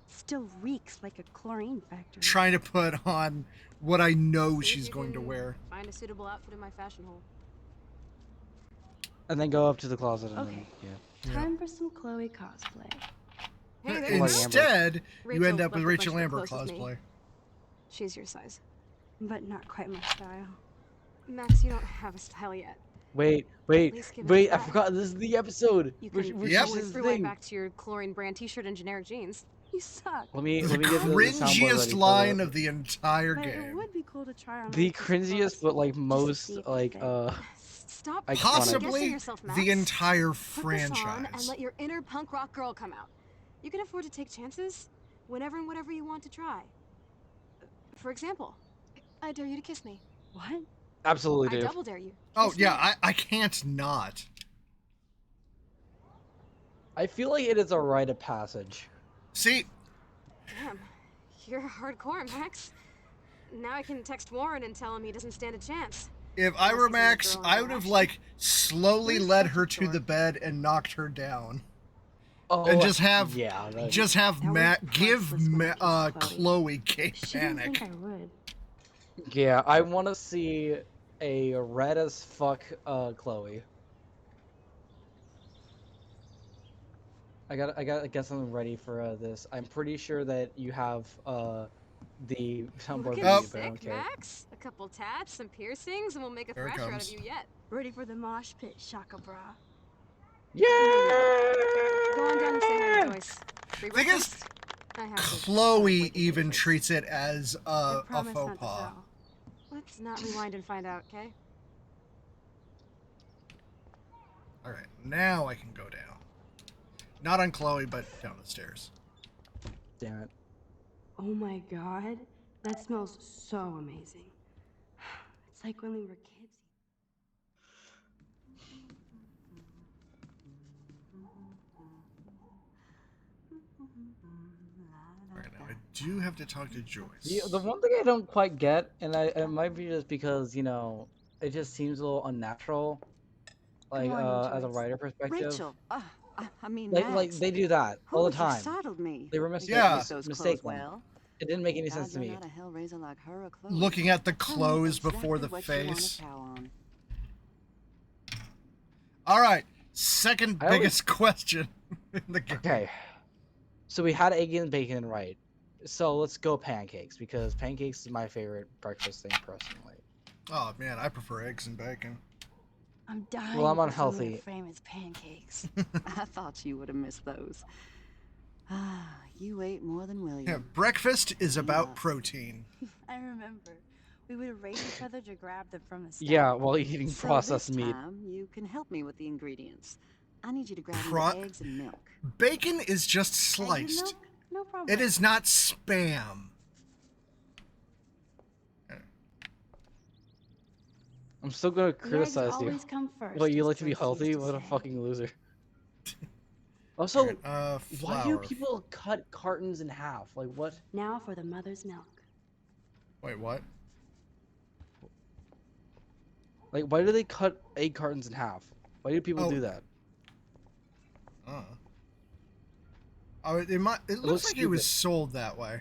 Still reeks like a chlorine factory. trying to put on what I know See if she's you going to can wear. Find a suitable outfit in my fashion hole. And then go up to the closet and Okay. then, Time for some Chloe cosplay. Hey, Like there's Amber. Instead, you Rachel end up left with a bunch Rachel of her Amber clothes with me. cosplay. She's your size. But not quite my style. Max, you don't have a style yet. wait, least give it a wait! I try. forgot. This is the episode. You Which, can which Yep. is always the rewind thing. back to your chlorine brand t-shirt and generic jeans. You suck. Let me The get the soundboard ready cringiest for line the- of the entire But it game. would be cool to try on the one piece of clothes. cringiest, but like Just to most see if they like fit. Stop Iconic. Possibly second-guessing yourself, Max. the entire Put this on and franchise. let your inner punk rock girl come out. You can afford to take chances whenever and whatever you want to try. For example, I dare you to kiss me. What? absolutely I do. double dare you. Oh, Kiss yeah, me. I can't not. I feel like it is a rite of passage. See, Damn, you're hardcore, Max. Now I can text Warren and tell him he doesn't stand a chance. if I were Unless he's a Max, girl in I no would have, action. like, slowly Where's led Second her to Door? the bed and knocked her down. Oh, And just have yeah, that- Just have That was Matt give priceless when I kissed Chloe Cape She didn't Panic. think I would. yeah. I want to see a red as fuck Chloe. I gotta get something ready for this. I'm pretty sure that you have the soundboard Looking ready, but I sick, don't care. Max. A couple tats, some piercings, and we'll make a Here it thrasher out of comes. you yet. Ready for the mosh pit, Shaka Bra. Yeah. Go on down and say hi to Joyce. Free Thing is, breakfast? I have to. Chloe Like the even dishes. treats it as I a promise faux not to pas. tell. Let's not rewind and find out, okay? Alright, now I can go down. Not on Chloe, but down the stairs. Damn it. Oh my god, that smells so amazing. It's like when we were kids. Right now, I do have to talk to Joyce. The one thing I don't quite get, and it might be just because, you know, it just seems a little unnatural, like, morning, as a Joyce. writer perspective. Rachel, I mean Like, Max. they do that all the You time. startled me. They were You Yeah. picked those clothes mistaken. well. It didn't make any God, sense to you're me. not a hellraiser like her or Chloe. Looking at the Tell me clothes before the exactly what you want face. to chow on. All right, second I always- biggest question in the game. Okay. So we had egg and bacon, right? So let's go pancakes, because pancakes is my favorite breakfast thing personally. Oh man, I prefer eggs and bacon. I'm dying Well, I'm for something unhealthy. to frame as pancakes. I thought you would have missed those. Ah, you ate more than William. Yeah, breakfast is about Yeah. protein. I remember. We would race each other to grab them from the stack. Yeah, while eating So processed this meat. time, you can help me with the ingredients. I need you to grab me Pro- the eggs and milk. Bacon is just Egg and sliced. milk? No problem. It is not spam. I'm still gonna The eggs criticize you. always come first. What, you as like to be Joyce healthy? used to What a say. fucking loser. Also, Alright, why flour. do people cut cartons in half? Like, what? Now for the mother's milk. Wait, what? Like, why do they cut egg cartons in half? Why do people Oh. do that? Oh, it looks looks like it was stupid. sold that way.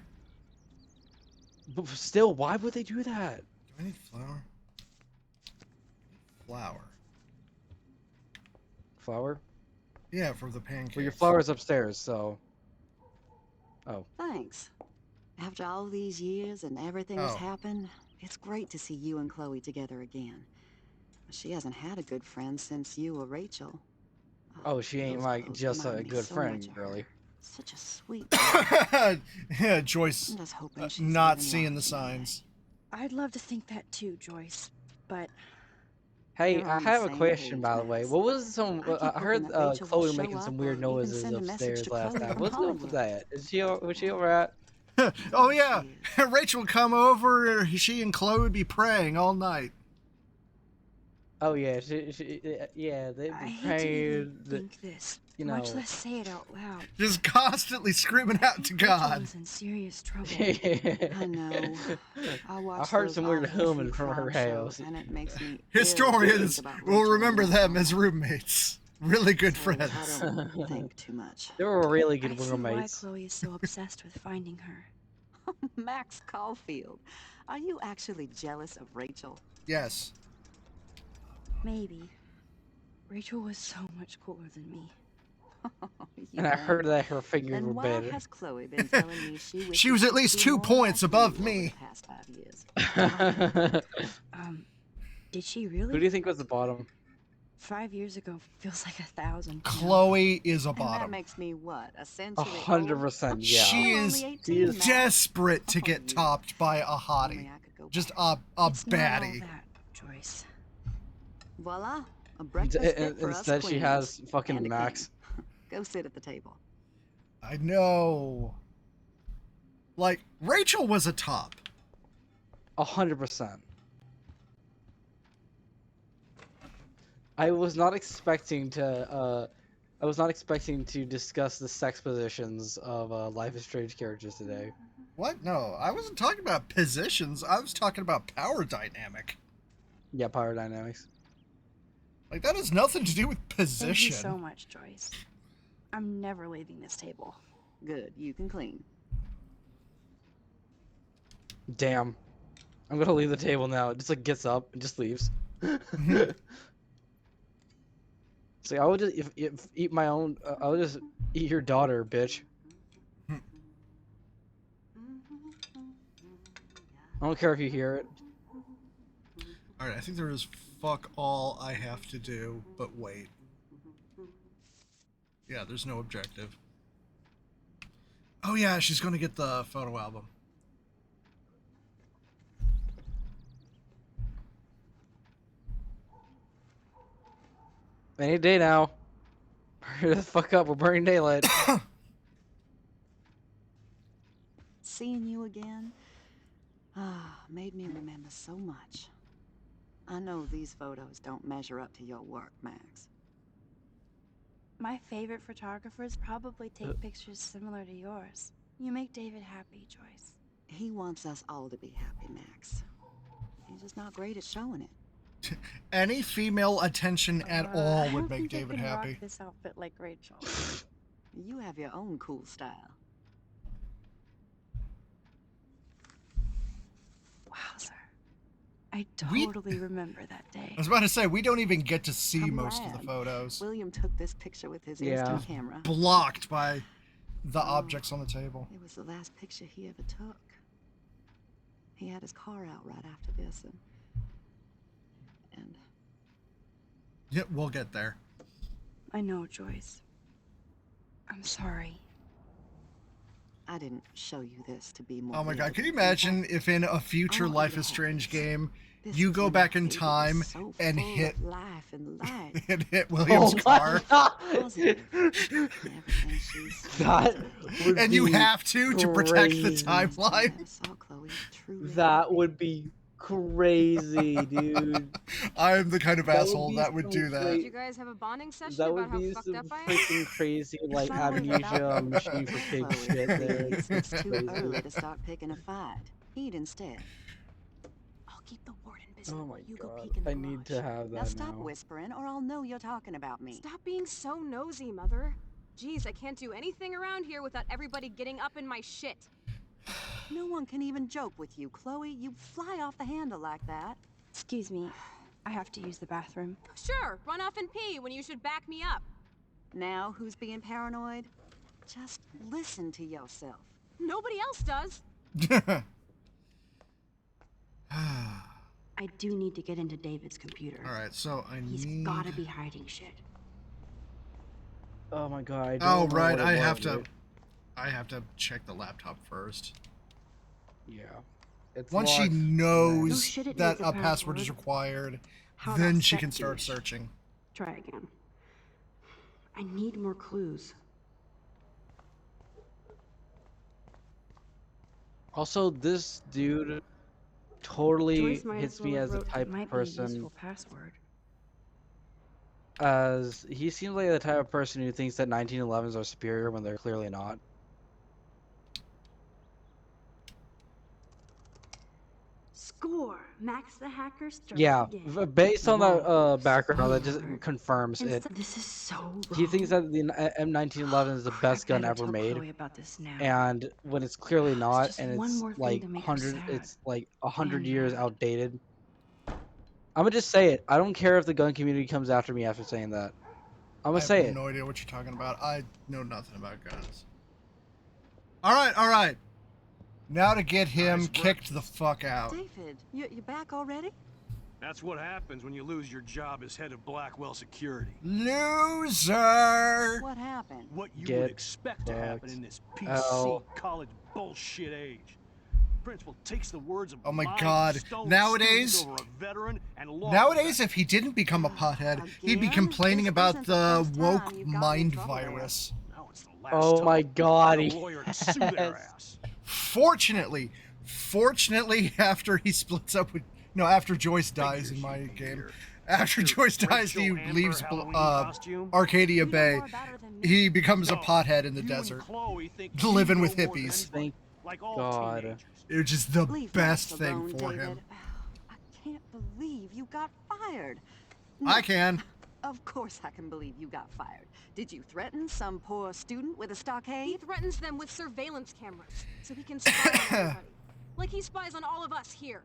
But still, why would they do that? Do I need flour? Flour. Flour? Yeah, for the pancakes. Well, your flour's upstairs, so. Oh. Thanks. After all these years and everything that's Oh. happened, it's great to see you and Chloe together again. She hasn't had a good friend since you or Rachel. Oh, she ain't those like clothes just a remind me good so friend, much of her. girly. Such a sweet. Yeah, Joyce I'm just hoping she's not living seeing the large one day. signs. I'd love to think that too, Joyce. But Hey, We're I on the have a same question, page, by the way. Max. What was some? I keep I hoping heard that Rachel will Chloe show making some up weird or even noises send a message upstairs to last Chloe time. from What's up with Hollywood. that? Is she? Was she over at? Oh yeah, She is. Rachel would come over. She and Chloe would be praying all night. Oh yeah, yeah. They'd I be hate to even praying. think this, You much know. less say it out loud. Just constantly screaming out to Rachel God. was in serious trouble. I know. I watch heard those some weird awful humming true from her crime house. shows, and it makes me Historians ill to think about will Rachel remember and that them as woman. roommates. Really good So friends. I don't think too much. They were really I good see why roommates. Chloe is so obsessed with finding her. Max Caulfield, are you actually jealous of Rachel? Yes. Maybe. Rachel was so much cooler than me. You And I think? heard that her fingers Then were why better. has Chloe been telling me she wishes She was at could least be 2 more points like above you over me. the past 5 years? Did she Who really? do you think was the bottom? 5 years ago feels like 1,000. you know? Chloe is a And that bottom. makes me what, a century 100%, old? yeah. She You're is only 18, Max. desperate to Oh, get you. topped by a Only hottie. I could go Just back. a It's not all baddie. that, Joyce. Voila, a breakfast fit for us Instead, she queens. has And fucking a king. Max. Go sit at the table. I know. Like, Rachel was a top. 100%. I was not expecting to. I was not expecting to discuss the sex positions of Life is Strange characters today. What? No, I wasn't talking about positions. I was talking about power dynamic. Yeah, power dynamics. Like, that has nothing to do with Thank you position. so much, Joyce. I'm never leaving this table. Good, you can clean. Damn. I'm gonna leave the table now. It just like gets up and just leaves. So I would just if eat my own. I would just eat your daughter, bitch. I don't care if you hear it. Alright, I think there is fuck all I have to do, but wait. Yeah, there's no objective. Oh yeah, she's gonna get the photo album. Any day now. Hurry the fuck up, we're burning daylight. Seeing you again, made me remember so much. I know these photos don't measure up to your work, Max. My favorite photographers probably take pictures similar to yours. You make David happy, Joyce. He wants us all to be happy, Max. He's just not great at showing it. Any female attention at all I would don't make think David I can happy. rock this outfit like Rachel. You have your own cool style. Wowzer. I totally remember that day. I was about to say, we don't even get to see I'm most of glad. the photos. William took this picture with his Yeah. instant camera. Blocked by the objects on the table. It was the last picture he ever took. He had his car out right after this, and Yeah, we'll get there. I know, Joyce. I'm sorry. I didn't show you this to be more. Oh my god, can you visible. In imagine fact, if in a future I want Life you is to have Strange this. game, This you go Jim back in baby is time so and full hit of life and light. and hit William's Oh car, my god! Positive. Everything she's That would and you be have to protect the crazy. timeline. I saw Chloe truly That happy. would be crazy, dude. I'm the kind of That would asshole be that would some do that. Did you guys have a bonding session That about would how be fucked some up I am? freaking crazy, like, not worried about amnesia it. machine for pig Chloe, shit there. please, it's too Crazy. early to start picking a fight. Eat instead. I'll keep the warden busy Oh while my you go god, peek in the I need to garage. have Now that stop now. whispering, or I'll know you're talking about me. Stop being so nosy, Mother. Jeez, I can't do anything around here without everybody getting up in my shit. No one can even joke with you, Chloe. You fly off the handle like that. Excuse me. I have to use the bathroom. Sure, run off and pee when you should back me up. Now who's being paranoid? Just listen to yourself. Nobody else does. I do need to get into David's computer. Alright, so I He's need... gotta be hiding shit. Oh my god, I don't Oh, know right, what it I was, have to... dude. I have to check the laptop first. Yeah. It's Once she locked. knows No shit, it that needs a a password is password. required, How then about she can sexy? start searching. Try again. I need more clues. Also, this dude totally Joyce might hits as well me have as the wrote, type "It might of be a person, useful password." as he seems like the type of person who thinks that 1911s are superior when they're clearly not. Score! Max the hacker starts Yeah, again. based on that Wrong. background, that just Spoiler. confirms it. This is so wrong. He thinks that the M1911 is the best gun I better ever tell made, Chloe about this now. and when it's clearly not, just and one it's more thing like to make her sad. it's like 100 And years mad. outdated. I'm gonna just say it. I don't care if the gun community comes after me after saying that. I'm I gonna have say it. no idea what you're talking about. I know nothing about guns. Alright. Now to get him Nice kicked the fuck out. David, you back already? That's what happens when you lose your job as head of Blackwell Security. Loser! What happened? What you Get would expect to happen fucked in this PC out. college bullshit age. Principal takes the words of Oh my blind, God. stoned Nowadays- student over a veteran and law Nowadays, if he didn't become a pothead, he'd be Again? complaining This about isn't the the first time woke you've gotten in mind trouble there. virus. Now it's the last Oh time my god, the lawyer to sue their yes. ass. Fortunately, after he splits up with... No, after Joyce dies in my Figures you'd be game. here. After Joyce dies, he Rachel Amber leaves Halloween costume? Arcadia You know Bay. more about her than me. He becomes a No, pothead in the you and desert. Chloe think Living you with know more than hippies. anybody, like all God. teenagers. It's just the Leave best Max thing alone, for David. him. I can't believe you got fired. I can. Of course I can believe you got fired. Did you threaten some poor student with a He stockade? threatens them with surveillance cameras so he can spy on everybody. Like he spies on all of us here.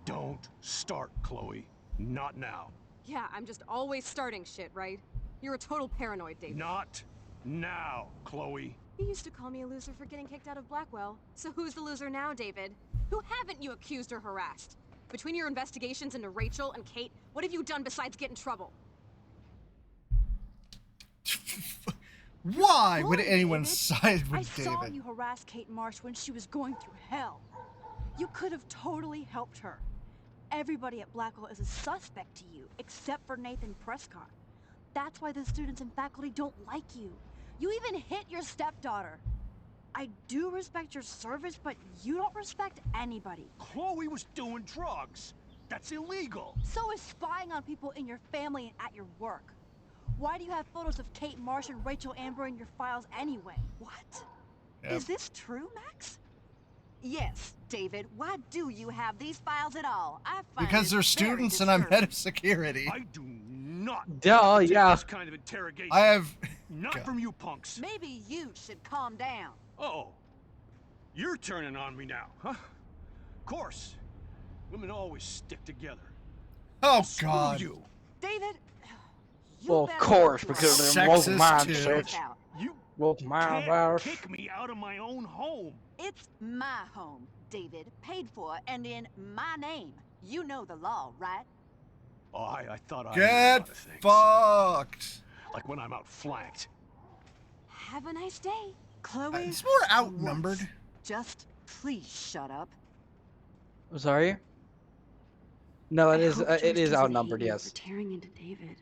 Don't start, Chloe. Not now. Yeah, I'm just always starting shit, right? You're a total paranoid, David. Not now, Chloe. You used to call me a loser for getting kicked out of Blackwell. So who's the loser now, David? Who haven't you accused or harassed? Between your investigations into Rachel and Kate, what have you done besides get in trouble? Why would Why, anyone David? side I with saw David? you harass Kate Marsh when she was going through hell. You could have totally helped her. Everybody at Blackwell is a suspect to you, except for Nathan Prescott. That's why the students and faculty don't like you. You even hit your stepdaughter. I do respect your service, but you don't respect anybody. Chloe was doing drugs. That's illegal. So is spying on people in your family and at your work. Why do you have photos of Kate Marsh and Rachel Amber in your files anyway? What? Yep. Is this true, Max? Yes, David. Why do you have these files at all? I find Because it they're very students and I'm head disturbing. of security. I do not Duh, take yeah. this kind of interrogation. I have... Not God. from you punks. Maybe you should calm down. Oh, you're turning on me now, huh? Of course. Women always stick together. Oh, Screw God. you. David, you Well, of better course, watch because your they're woke Sexist, too. mindsets. out. You Woke can't minds. kick me out of my own home. It's my home, David. Paid for and in my name. You know the law, right? Oh, I thought I knew a Get lot of things. fucked. Like when I'm outflanked. Have a nice day. Chloe, It's more outnumbered. once, just please shut up. I'm sorry. No, I it is. hope It George is doesn't outnumbered. hate me Yes. For tearing into David.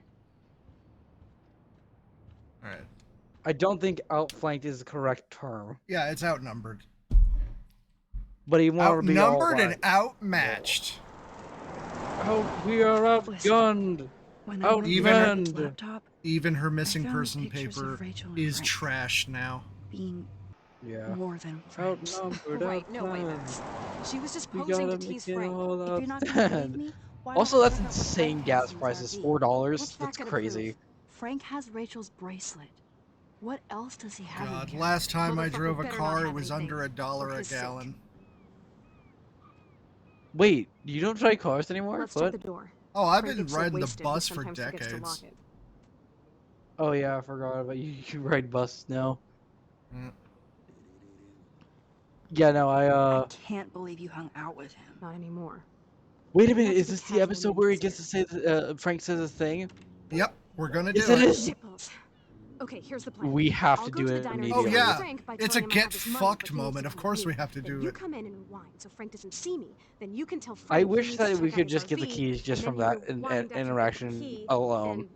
All right. I don't think outflanked is the correct term, Yeah, it's outnumbered. but he won't be all Outnumbered and right. outmatched. Oh, we are outgunned. When I went to Even- David's laptop, Even her missing found person pictures of paper Rachel and is Frank. trash now. being Yeah. more than friends. Outnumbered. Right, no way, outgunned. Max. She was just We posing gotta to make tease it Frank. all If you're not gonna believe outstand. me, why Also, don't you that's look at what insane Frank gas has in his prices. RV? $4. What's That's that gonna crazy. prove? Frank has Rachel's bracelet. What else does he have in God, here? last time I Motherfucker drove a better not car, it have was anything, under $1 for a his sake. gallon. Wait, you don't try cars anymore? Let's What? check the door. Oh, I've Frank been gets so riding the wasted, he bus for sometimes forgets to lock decades. it. Oh yeah, I forgot about you. You ride bus now. Mm. Yeah, no, I can't believe you hung out with him. Not anymore. Wait a He minute, likes is to be this the casual episode and where he inquisitive. gets to say Frank says his thing? Yep, we're gonna Yes, do it it. is. Shitballs. Okay, here's the plan. We have I'll to go do to the it diner and Oh immediately. yeah, Frank by it's a telling him I have get his money, fucked but he needs moment. to Of come course with we me. have to Then do you it. come in and rewind, so Frank doesn't see me. Then you can tell I Frank he wish needs that to we check out could his just get the RV, keys just and from then that you rewind after you get the interaction key, alone.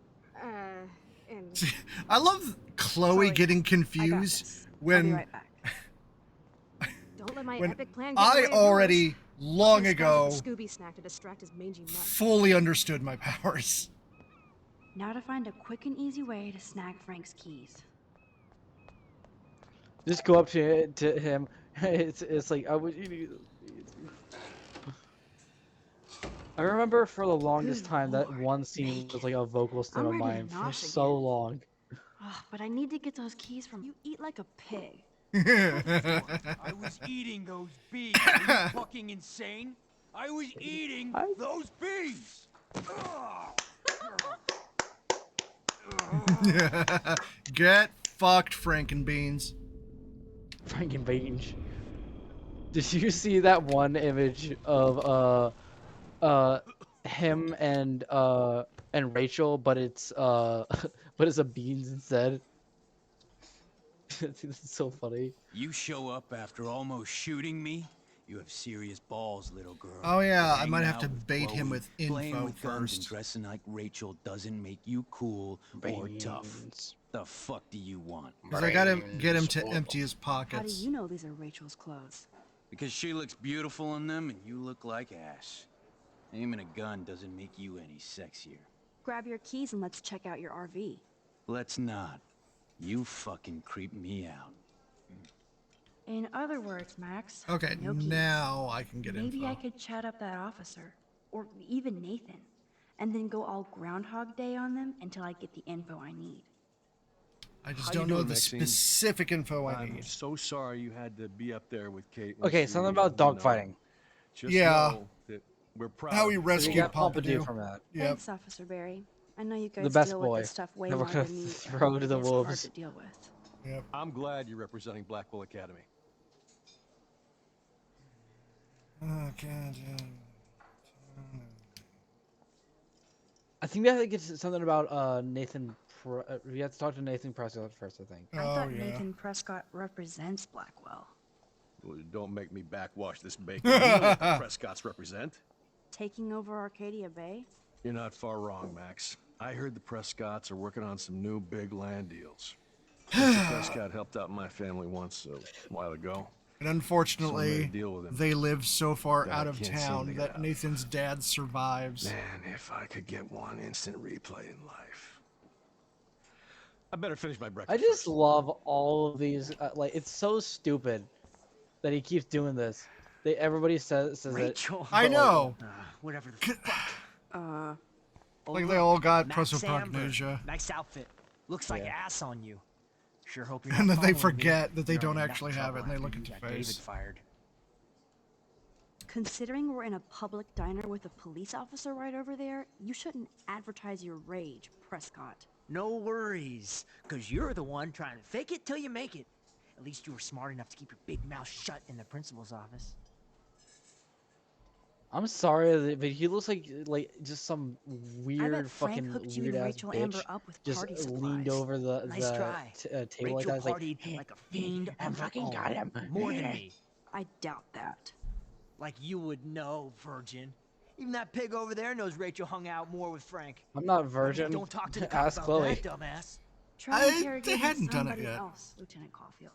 And I love Chloe Chloe, getting I got confused this. I'll be when right back. don't let my when epic plan get in the I way of yours. already long Chris ago got the Scooby snack to distract his mangy mutt. fully understood my powers. Now to find a quick and easy way to snag Frank's keys. Just go up to him. It's like I was. I remember for the longest Good time that Lord, one scene was like a vocal stim I'm of ready to mine for nosh so again. long. Ugh, but I need to get those keys from you. Eat like a pig. I was eating those bees. Are you fucking insane? I was eating those bees. Get fucked, Frankenbeans. Frankenbeans. Did you see that one image of him and Rachel, but it's but it's a beans instead? This is so funny. You show up after almost shooting me? You have serious balls, little girl. Oh yeah, I Hanging might have out to with bait him Chloe, with playing info with guns and first. dressing like Rachel doesn't make you cool or tough. The fuck do you want? Because I gotta get him to empty his How do pockets. you know these are Rachel's clothes? Because she looks beautiful in them and you look like ass. Aiming a gun doesn't make you any sexier. Grab your keys and let's check out your RV. Let's not. You fucking creep me out. In other words, Max. Okay, no keys. now I can get Maybe info. I could chat up that officer, or even Nathan, and then go all Groundhog Day on them until I get the info I need. I just How don't you know doing, the Maxine? specific info I I'm need. so sorry you had to be up there with Kate. when Okay, she, something about you know, dogfighting. Just Yeah. know that we're proud. How of he you. Because we rescued got Pompidou Pompidou. from that. Yep. Thanks, Officer Barry. I know you guys The best deal boy with this stuff way that we're more gonna than me. throw and to the it's hard wolves. to deal with. Yep. I'm glad you're representing Blackwell Academy. Okay. I think that it's something about Nathan. We have to talk to Nathan Prescott first, I think. I Oh thought yeah. Nathan Prescott represents Blackwell. Well, don't make me backwash this bacon. You know what the Prescotts represent. Taking over Arcadia Bay? You're not far wrong, Max. I heard the Prescotts are working on some new big land deals. Mr. Prescott helped out my family once a while ago. And So I made a unfortunately, deal with him. they live so far that I out of can't seem to town get that out. Nathan's dad survives. Man, if I could get one instant replay in life. I better finish my I breakfast. just first. love all of these. Like, it's so stupid that he keeps doing this. Everybody says it. Rachel. I know. Whatever the fuck. Uh, Oh, Like look, they all got Max prosopagnosia. Amber. Nice outfit. Looks like Yeah. ass on you. Sure hope you're not And then they following me. forget that they You're don't in enough actually have it, trouble and they after look you at your got David face. fired. Considering we're in a public diner with a police officer right over there, you shouldn't advertise your rage, Prescott. No worries, because you're the one trying to fake it till you make it. At least you were smart enough to keep your big mouth shut in the principal's office. I'm sorry, but he looks like just some I bet weird Frank fucking hooked you weird and ass Rachel bitch. Amber up with Just party leaned supplies. over Nice try. table like Rachel that. It's like, partied like a fiend I on her fucking own. got him. More than me. I doubt that. Like you would know, virgin. Even that pig over there knows Rachel hung out more with Frank. I'm not virgin. Don't talk to the cop Ask about Chloe. that, dumbass. Try They interrogating hadn't done it somebody yet. else, Lieutenant Caulfield.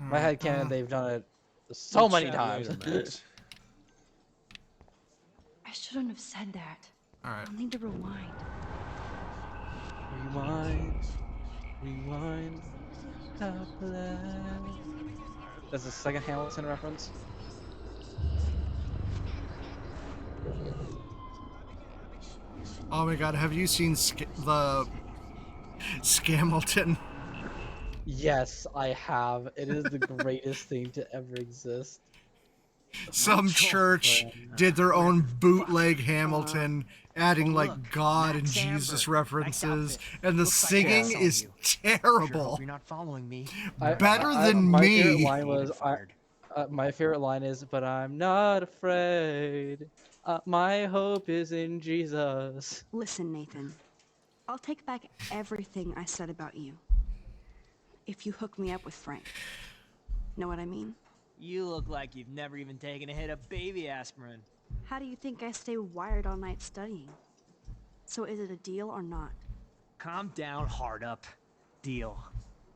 My head canon, they've done it so We'll many chat times. later, Max. I shouldn't have said that. All right. I'll need to rewind. Rewind. That's the second Hamilton reference. Oh my god, have you seen the Scamilton? Yes, I have. It is the greatest thing to ever exist. Some church did their own bootleg Hamilton, adding like God and Max Jesus Amber. references, Nice and the Looks like singing ass on is you. Sure hope terrible. you're not following me. Better than my me. favorite line was, David fired. my favorite line is, "But I'm not afraid. My hope is in Jesus." Listen, Nathan. I'll take back everything I said about you. If you hook me up with Frank. Know what I mean? You look like you've never even taken a hit of baby aspirin. How do you think I stay wired all night studying? So is it a deal or not? Calm down, hard up. Deal.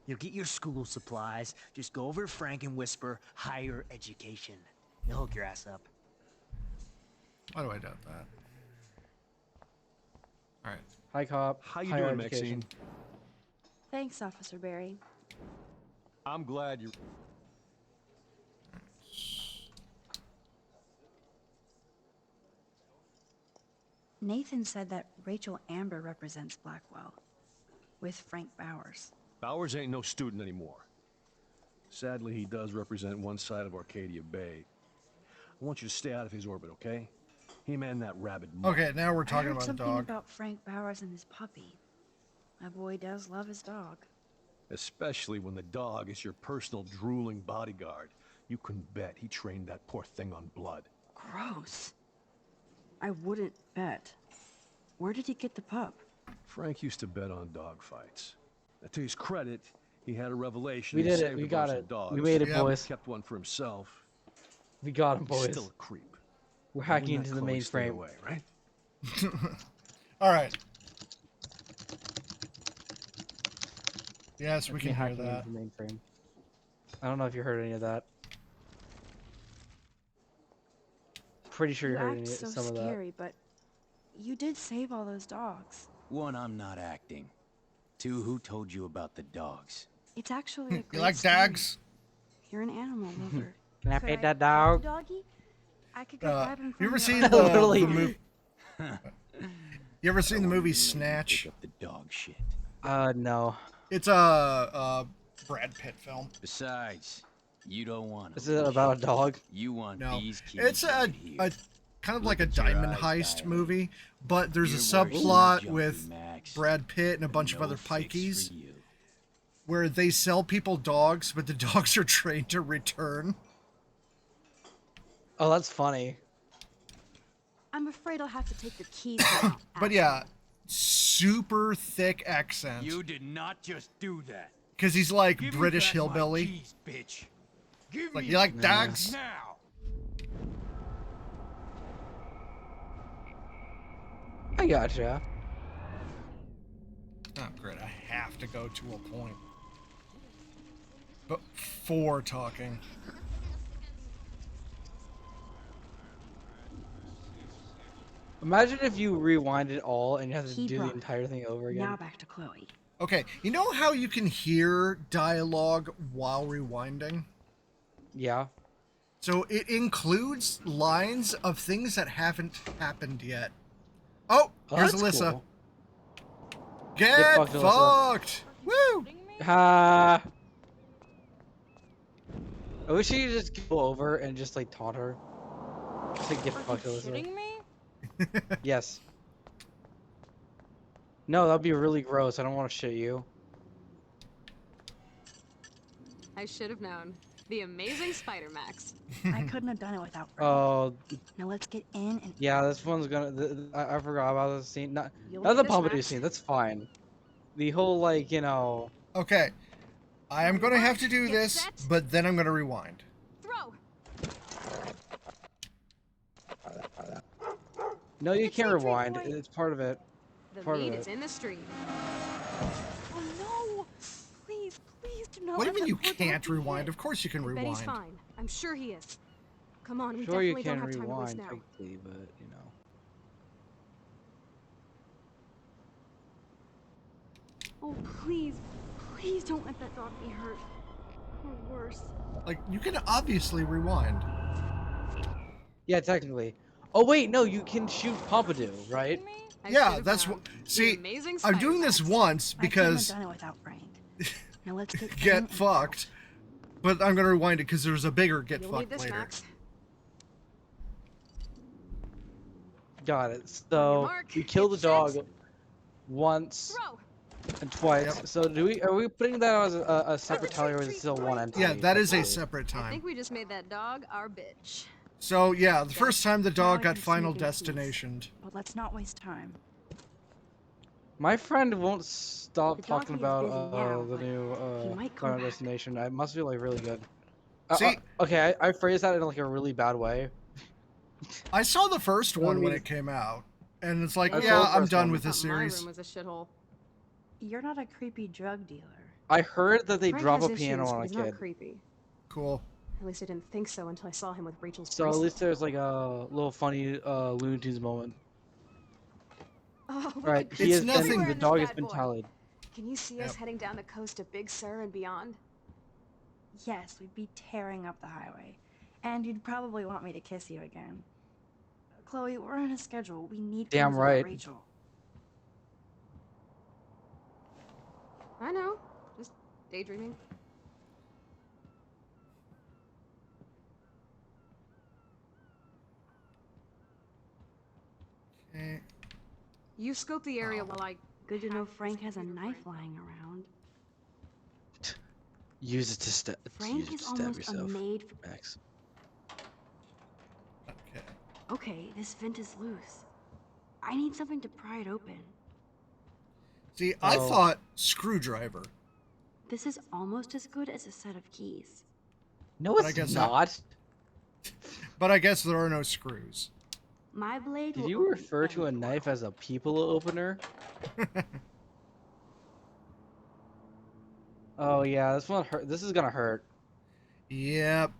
You'll get your school supplies. Just go over to Frank and whisper higher education. He'll hook your ass up. Why do I doubt that? All right. Hi, cop. How you Higher doing, education. Maxine? Thanks, Officer Barry. I'm glad you. Nathan said that Rachel Amber represents Blackwell, with Frank Bowers. Bowers ain't no student anymore. Sadly, he does represent one side of Arcadia Bay. I want you to stay out of his orbit, okay? Him and that rabid monkey. Okay, now we're I talking heard about a something dog. about Frank Bowers and his puppy. My boy does love his dog. Especially when the dog is your personal drooling bodyguard. You can bet he trained that poor thing on blood. Gross. I wouldn't bet. Where did he get the pup? Frank used to bet on dog fights. Now, to his credit, he had a revelation. We He did it. saved We a got bunch it. of dogs. We made it, Yep. boys. Kept one for himself. We got him, He's boys. still a creep. We're Wouldn't hacking let into the Chloe stay mainframe. away, right? All right. Yes, we That's me can hear hacking that. into the mainframe. I don't know if you heard any of that. Pretty sure you You heard act so some of that. scary, but you did save all those dogs. One, I'm not acting. Two, who told you about the dogs? It's actually a great You like story. dogs? You're an animal lover. Can I Could pet I that pet the dog? doggy? I could go grab him from You ever your seen arm. the Literally. movie? You ever seen the movie Pick Snatch? up the dog shit. No. It's a Brad Pitt film. Besides, you don't want Is to. it about a dog? You want No, these kids it's right here. a kind of like a Look at your diamond eyes, heist Diary. movie, but there's a You're worse than a subplot junkie, with Max. Brad Pitt and a bunch of No other fix pikeys for you. where they sell people dogs, but the dogs are trained to return. Oh, that's funny. I'm afraid I'll have to take the keys now. But yeah, super thick accent. You did not just do that. Because he's like Give me British back my hillbilly. keys, bitch. Give Like, me you like Yeah. dogs? now. I gotcha. Oh, great. I have to go to a point. But for talking. Imagine if you rewind it all and you have to He do the brought entire thing over again. Now back to Chloe. Okay, you know how you can hear dialogue while rewinding? Yeah. So it includes lines of things that haven't happened yet. Oh, Oh, here's that's Alyssa. cool. Get fucked, Alyssa. fucked! Woo! Ha! I wish you could just go over and just like taunt her. Just like get fucked, Alyssa. Shitting me? Yes. No, that'd be really gross. I don't want to shit you. I should have known. The amazing Spider Max. I couldn't have done it without Frank. Oh, Now let's get in and yeah, this one's gonna. I forgot about this scene. Not You'll the need this, Pompadour Max. scene. That's fine. The whole like Okay, I am going to have to do Get this, set. but then I'm going to rewind. Throw. No, you It's can't a 3-point. rewind. It's part of it. The Part of lead it. is in the street. Oh no! Please, please do not. What do you let mean you that poor can't dog be rewind? hit. Of course you can I bet rewind. he's fine. I'm sure he is. Come on, we Sure, you definitely can don't have time to lose rewind now. technically, but you know. Oh please, please don't let that dog be hurt. Or worse. Like, you can obviously rewind. Yeah, technically. Oh wait, no, you can shoot Pompadour, right? I Yeah, should've that's known. what. The See, amazing I'm doing Spider this Max. once I because couldn't have done it without Frank. Now let's get in get and fucked, but I'm gonna rewind it because there's a bigger get You'll need fucked this, later. Max. Got it. On So your mark, we kill the get set. dog once Throw. and twice. Yep. So are we putting that as a separate tally, or is it still one entity? Yeah, that is a technically? separate I time. think we just made that dog our bitch. So yeah, the first time the Now dog I got can final sneak in peace. destinationed. But let's not waste time. My friend won't stop The dog talking is about busy now, the but new he might come Final back. Destination. It must be like really good. See, Okay, I phrased that in like a really bad way. I saw the first one when mean- it came out, and it's like, I saw yeah, the I'm first done one. with this Thought my series. room was a shithole. You're not a creepy drug dealer. I heard that they Frank drop has a piano issues, on but a he's kid. not creepy. Cool. At least I didn't think so until I saw him with Rachel's So at bracelet. least there's like a little funny Looney Tunes moment. Oh, we Right, could he It's has nothing- been, anywhere the in this dog has bad been boy. tallied. Can you see us Yep. heading down the coast to Big Sur and beyond? Yes, we'd be tearing up the highway. And you'd probably want me to kiss you again. Chloe, we're on a schedule. We need Damn clues about right. Rachel. I know. Just daydreaming. Okay. You scope the area while I... Good to know Frank has a knife lying around. Use it to stab. Frank Use it is to stab almost a yourself, maid. Max. Okay. Okay, this vent is loose. I need something to pry it open. See, I Oh. thought screwdriver. This is almost as good as a set of keys. No, But I it's guess not. But I guess there are no screws. My blade Did will you open refer to a any knife portal. as a people opener? Oh yeah, this one hurt. This is gonna hurt. Yep.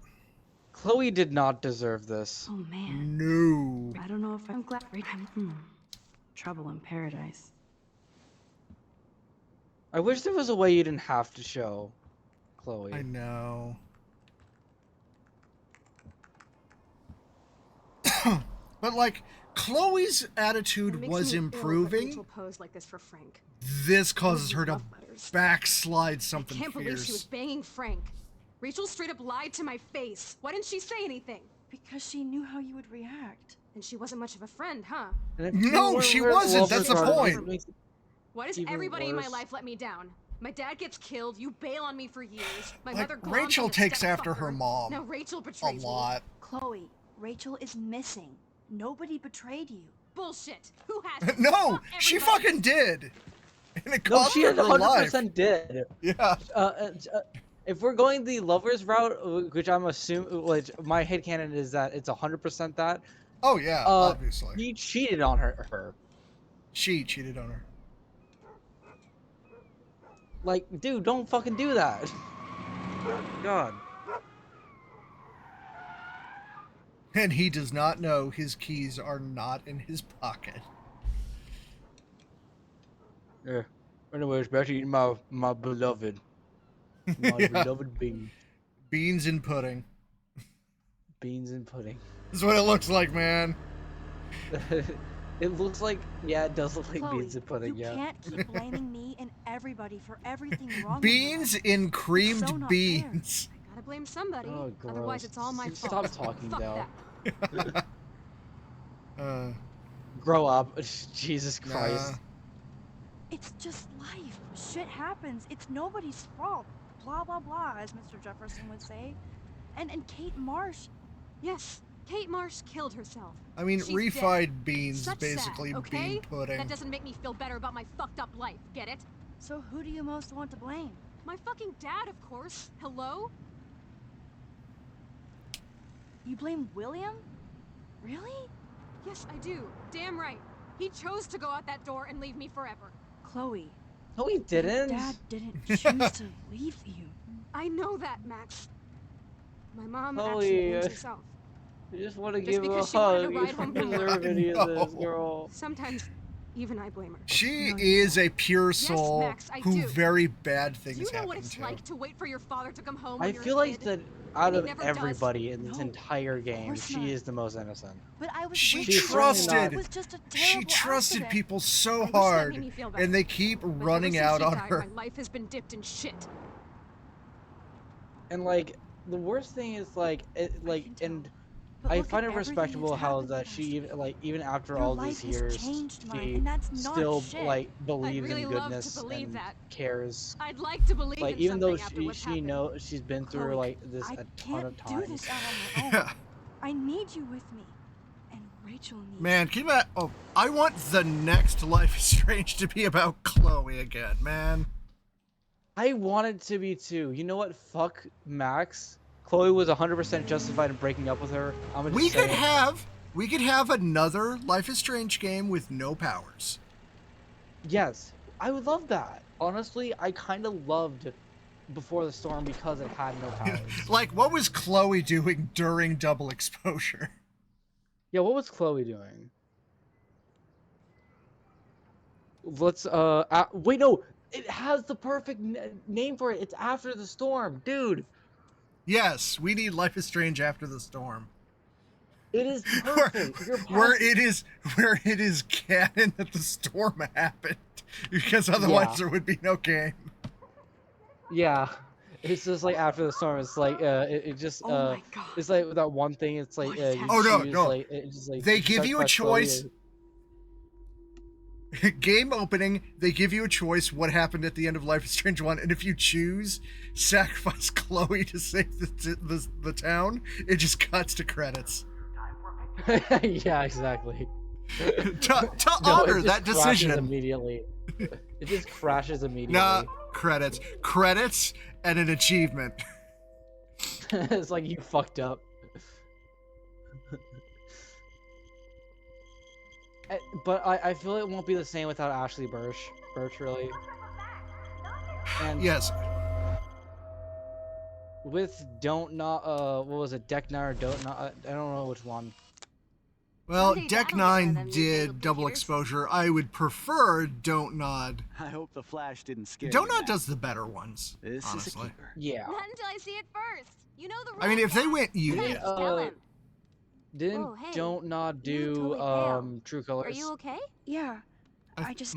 Chloe did not deserve this. Oh man, No. I don't know if I'm glad. Trouble in paradise. I wish there was a way you didn't have to show Chloe. I know. But like, Chloe's It attitude makes was me ill that improving. Rachel posed like this for Frank. This causes Those her to love letters. backslide I something can't believe she was fierce. banging Frank. Rachel straight up lied to my face. Why didn't she say anything? Because she knew how you would react. And she wasn't much of a friend, huh? And if No, you she were wasn't, lovers that's the are- it point. makes it Why does even everybody in my worse. life let me down? My dad gets killed, you bail on me for years. My Like, mother gloms Rachel on your takes after her stepfucker. mom Now Rachel a betrays me. lot. Chloe, Rachel is missing. Nobody betrayed you. Bullshit. Who has? No, Fuck she everybody. fucking did. And it No, cost she her her 100% life. did. Yeah. If we're going the lovers route, which I'm assuming, which my headcanon is that it's 100% that, Oh yeah, obviously. he cheated on her. She cheated on her. Like, dude, don't fucking do that. God. And he does not know his keys are not in his pocket. Yeah. Anyways, back to eating my beloved. My Yeah. beloved bean. Beans and pudding. Beans and pudding. This is what it looks like, man. It looks like, yeah, it does look like Chloe, beans and pudding, you yeah. can't keep blaming me and everybody for everything wrong. Beans in creamed so not beans. I gotta blame somebody. Oh, gross. Otherwise, it's all my fault. Stop talking, Fuck Dell. that. Grow up. Jesus Christ. Nah. It's just life. Shit happens. It's nobody's fault. Blah, blah, blah, as Mr. Jefferson would say. And Kate Marsh. Yes, Kate Marsh killed herself. I mean, She's refried dead. beans is Such basically sad, okay? bean pudding. That doesn't make me feel better about my fucked up life, get it? So who do you most want to blame? My fucking dad, of course. Hello? You blame William? Really? Yes, I do. Damn right. He chose to go out that door and leave me forever. Chloe. No, he didn't. Dad didn't choose to leave you. I know that, Max. My mom Chloe, actually blames herself. I just want to Just give her a because she wanted hug. to You ride home don't from work. deserve any of this, No. girl. Sometimes, even I blame her. She is a pure soul Max, I who do. very bad Do things you know happen what it's to. like to wait for your father to come home I when you're feel a like kid? that out And he of never does? everybody in this No, entire game, course she not. is the most innocent. But I was She with She's you. trusted. It was just a She terrible trusted accident. people so I wish that hard, made me feel better. and they keep But ever running since out she on died, her. My life has been dipped in shit. And like the worst thing is like and But I look find at it everything respectable that's how happened that to she us. even like even after Your all life these has years changed mine, she and that's not still shit. like I'd believes really in love to goodness believe and that. cares. I'd like to believe Like in even though something after what's she happened. knows she's been through Chloe, like this I a ton can't of do times. this out on my own. Yeah. I need you with me. And Rachel needs Man, keep that. Oh, I want the next Life is Strange to be about Chloe again, man. I want it to be too. You know what? Fuck Max. Chloe was 100% justified in breaking up with her. I'm gonna We just say could it. have another Life is Strange game with no powers. Yes, I would love that. Honestly, I kind of loved Before the Storm because it had no powers. Like, what was Chloe doing during double exposure? Yeah, what was Chloe doing? Let's wait, no, it has the perfect name for it. It's After the Storm, dude. Yes, we need Life is Strange After the Storm. It is perfect. You're where past- it is canon that the storm happened, because otherwise Yeah. there would be no game. Yeah, it's just like After the Storm. It's like it just Oh my God. it's like that one thing. It's like What is you Oh, no, choose, no. like it just like They you give start you a fresh Chloe choice. and- Game opening, they give you a choice what happened at the end of Life is Strange 1, and if you choose sacrifice Chloe to save the town, it just cuts to credits. Yeah, exactly. to No, honor it just that crashes decision. immediately. It just crashes immediately. Nah, credits and an achievement. It's like you fucked up. But I feel it won't be the same without Ashley Birch really. And Yes. with Don't Not what was it, Deck 9 or Don't Not, I don't know which one. Well, One day Deck that'll get one of 9 them did newfangled double computers. exposure. I would prefer Don't Nod. I hope the flash didn't scare Don't you. Nod Matt. does the better ones, This is a honestly. keeper. Yeah. Not until I see it first. You know the rules. I mean, if they Max. went you, Hey, tell him. Didn't Oh, hey, Don't Not you look do totally pale. True Colors? Are you okay? Yeah. I just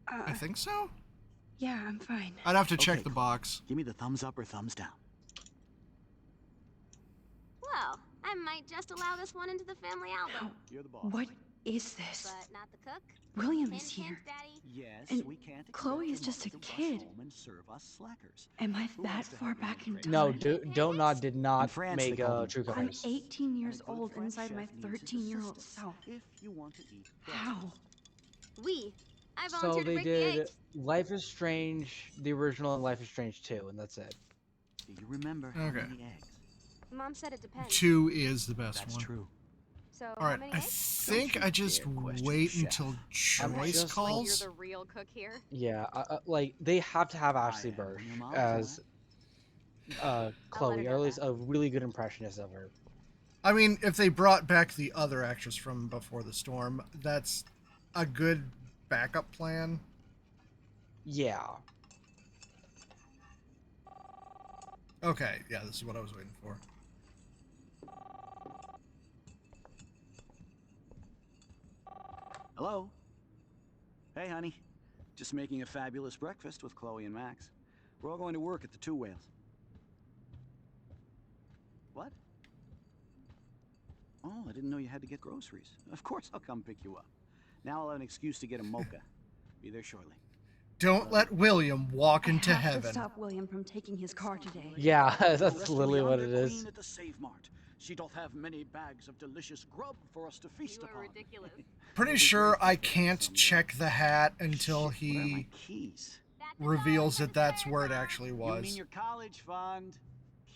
I think so. yeah, I'm fine. I'd have to check Okay, the box. Give me the thumbs up or thumbs down. Well, I might just allow this one into the family album. You're the boss. What is this? But not the cook. William Hint, is hint, here. Daddy. Yes, And we can't expect Chloe your is just mother a to rush kid. home and serve us slackers. Am I Who that wants to far help you back in with time? No, Don't Not did not In France, they make call them True I'm Colors. 18 years And a good old French inside my chef needs his 13-year-old assistance self. If you want to eat How? We. I So volunteered to they break the did eggs. Life is Strange, the original, and Life is Strange 2, and that's it. Do you remember how Okay. many eggs? Mom said it depends. 2 is the best That's one. true. So All how right, many I eggs? think Don't I you just dare question wait the chef. until I'm choice just- Like calls. you're the real cook here. Yeah, like they have to have I Ashley am when Birch your mom's as I'll let Chloe, her or at know least that. a really good impressionist of her. I mean, if they brought back the other actress from Before the Storm, that's a good backup plan. Yeah. Okay, yeah, this is what I was waiting for. Hello? Hey, honey. Just making a fabulous breakfast with Chloe and Max. We're all going to work at the Two Whales. What? Oh, I didn't know you had to get groceries. Of course I'll come pick you up. Now I'll have an excuse to get a mocha. Be there shortly. Don't let William walk into I have heaven. to stop William from taking his car today. Yeah, that's Rest literally me what under it is. Queen at the Save Mart. She doth have many bags of delicious grub for us to feast upon. ridiculous. Pretty sure I can't check the hat until Shit, where are my he keys? reveals that that's where it actually You mean was. your college fund?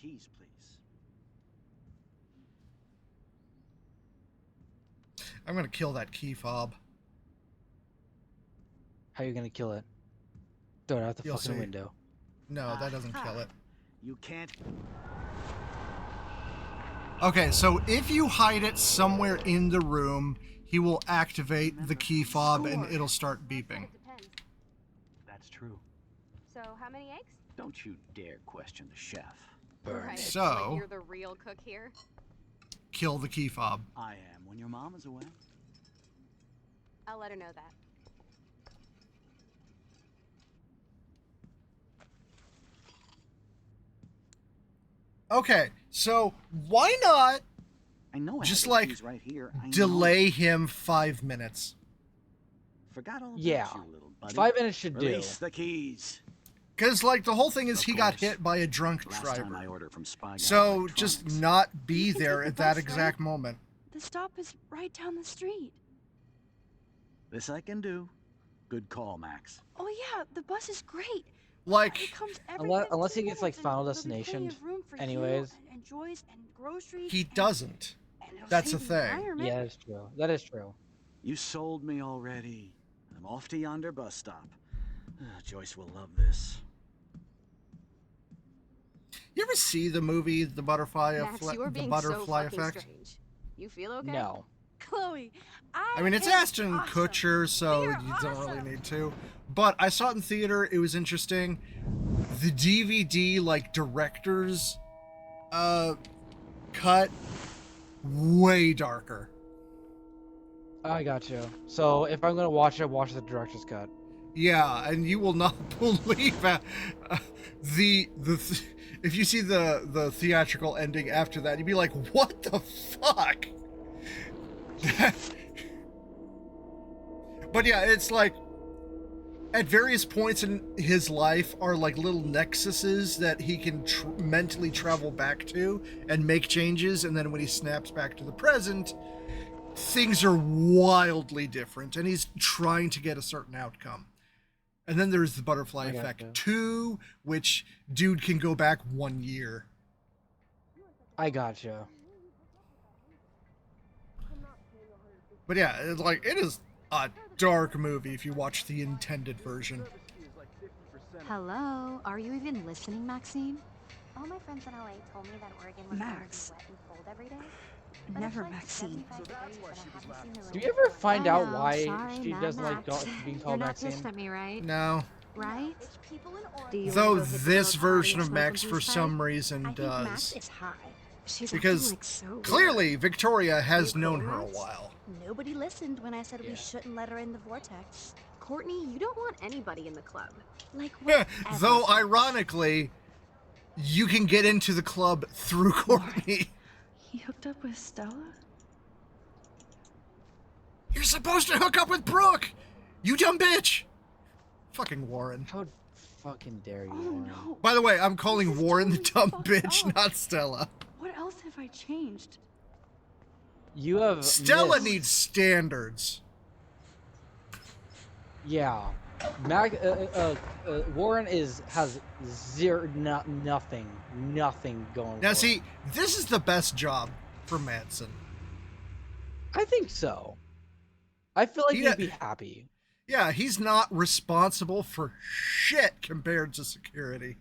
Keys, please. I'm gonna kill that key fob. How are you gonna kill it? Throw it out the You'll fucking see. window. No, that doesn't kill it. You can't. Okay, so if you hide it somewhere in the room, he will activate the key fob and it'll start beeping. That's true. So, how many eggs? Don't you dare question the chef. Right. So- Like you're the real cook here. Kill the key fob. I am when your mom is away. I'll let her know that. Okay, so why not I know I just have the like keys right here. I know. delay him 5 minutes? Forgot all about Yeah. you, little buddy. 5 minutes should do. Release the keys. Because, like, the whole thing is Of he got course. hit by a drunk Last time I driver. ordered from Spy Guy So just Electronics. not be You can there take at the that bus, exact right? moment. The stop is right down the street. This I can do. Good call, Max. Oh yeah, the bus is great. Like, It comes every Unless he 15 gets like minutes, and Final there'll be plenty Destination, of room for you anyways. and Joyce and groceries. he and- doesn't. and it'll That's save the the thing. environment. Yeah, that's true. That is true. You sold me already. I'm off to yonder bus stop. Joyce will love this. You ever see the movie The Butterfly Max, you are the being Butterfly so fucking Effect? strange. You feel okay? No. Chloe, I mean, it's am Ashton awesome. Kutcher, so You're you don't really awesome. need to. But I saw it in theater. It was interesting. The DVD, like, director's cut, way darker. I got you. So if I'm gonna watch it, watch the director's cut. Yeah, and you will not believe if you see the theatrical ending after that, you'd be like, what the fuck? But yeah, it's like at various points in his life are like little nexuses that he can mentally travel back to and make changes, and then when he snaps back to the present, things are wildly different, and he's trying to get a certain outcome. And then there's the Butterfly I Effect gotcha. 2, which dude can go back 1 year. I gotcha. But yeah, it's like, it is a dark movie if you watch the intended version. Hello, are you even listening, Maxine? All my friends in LA told me that Oregon was Max. going to be wet and cold every day. But Never it's like Maxine. 75 degrees and I haven't seen the Do you rain ever for find I out know, why sorry, she Mad doesn't like Max. being You're called not Maxine? pissed at me, right? No. Right? Do you wanna Though go hit the this girls' version party of and smoke Max, some for peace some pipe? reason, I think Max does. is high. She's Because acting like so weird. clearly, Victoria has You known cool, her a Max? while. Nobody listened when I said Yeah. we shouldn't let her in the vortex. Courtney, you don't want anybody in the club. Like Though, whatever. ironically, you can get into the club through Courtney. He hooked up with Stella? You're supposed to hook up with Brooke! You dumb bitch! Fucking Warren. How fucking dare you, Oh Warren? no. By the way, I'm calling This is Warren the totally dumb fucked bitch, up. not Stella. What else have I changed? You have Stella missed- needs standards. Yeah, Warren has nothing going. Now for see, him. this is the best job for Madsen. I think so. I feel like Yeah. he'd be happy. Yeah, he's not responsible for shit compared to security.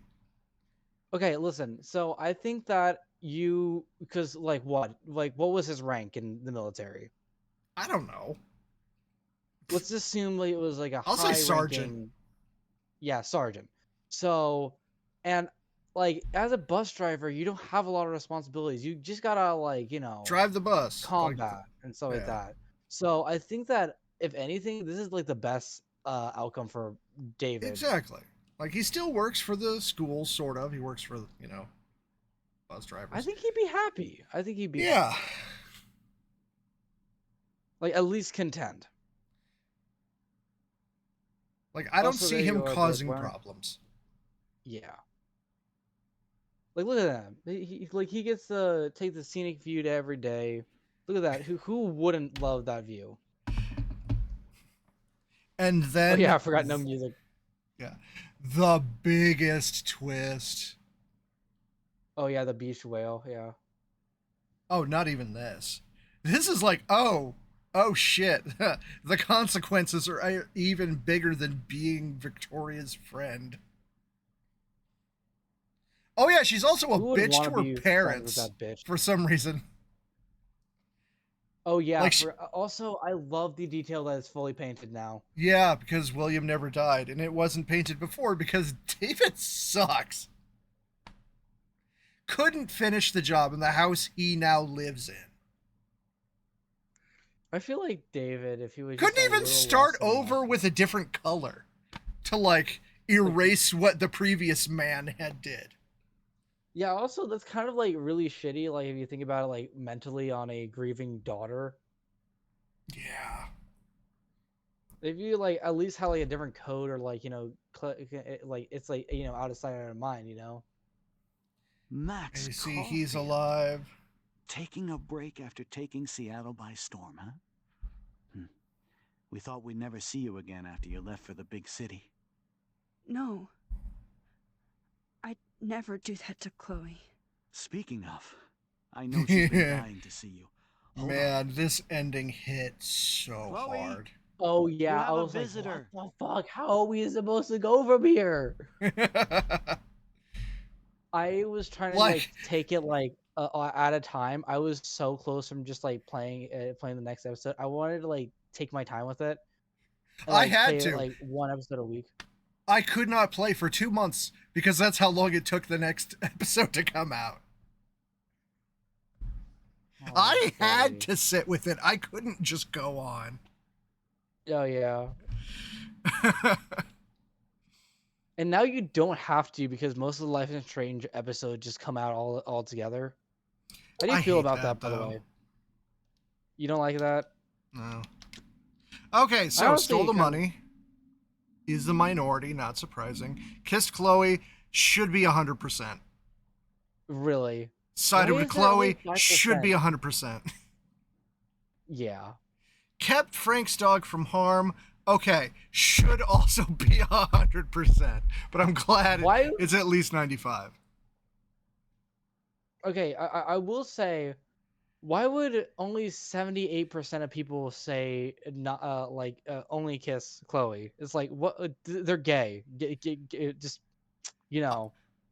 Okay, listen. So I think that you because like what was his rank in the military? I don't know. Let's assume like it was like a I'll say high sergeant. ranking, yeah, sergeant. So, and like as a bus driver, you don't have a lot of responsibilities. You just gotta like Drive the bus. Like, combat and stuff like yeah. that. So I think that if anything, this is like the best outcome for David. Exactly. Like, he still works for the school, sort of. He works for, bus drivers. I think he'd be happy. I think he'd be Yeah. happy. Like at least content. Like, I don't Also, see there you him go, like, causing where- problems. Yeah. Like look at that. He gets to take the scenic view to every day. Look at that. Who wouldn't love that view? And then... Oh yeah, I forgot no music. Yeah. The biggest twist. Oh yeah, the beach whale, yeah. Oh, not even this. This is like, oh shit. The consequences are even bigger than being Victoria's friend. Oh yeah, she's also a bitch to her parents for some reason. Oh yeah, Like also I love the detail that it's fully painted now. Yeah, because William never died, and it wasn't painted before because David sucks. Couldn't finish the job in the house he now lives in. I feel like David, if he was couldn't just even start over with a different color to like erase what the previous man had did. Yeah, also that's kind of like really shitty, like if you think about it like mentally on a grieving daughter. Yeah. If you like at least have like a different code or like, like it's like, out of sight, out of mind, Max, and you see he's alive. Taking a break after taking Seattle by storm, huh? We thought we'd never see you again after you left for the big city. No. I'd never do that to Chloe. Speaking of, I know she's been dying to see you. Man, this ending hit so Chloe? hard. Oh yeah, You have I a was visitor. like, what the fuck? How are we supposed to go from here? I was trying to like take it like at a time. I was so close from just like playing the next episode. I wanted to like take my time with it. And, I like, had play to it, like one episode a week. I could not play for 2 months because that's how long it took the next episode to come out. Oh, I had to sit with it. I couldn't just go on. Oh yeah. And now you don't have to because most of the Life is Strange episodes just come out all together. How do you feel about that, by the way? You don't like that? No. Okay, so honestly stole the kinda- money. Is the minority, not surprising. Kissed Chloe, should be 100%. Really? Sided Why with is there only Chloe, should be 5%? 100%. Yeah. Kept Frank's dog from harm. Okay, should also be 100%. But I'm glad it's at least 95. Okay, I will say, why would only 78% of people say not only kiss Chloe? It's like what they're gay. Just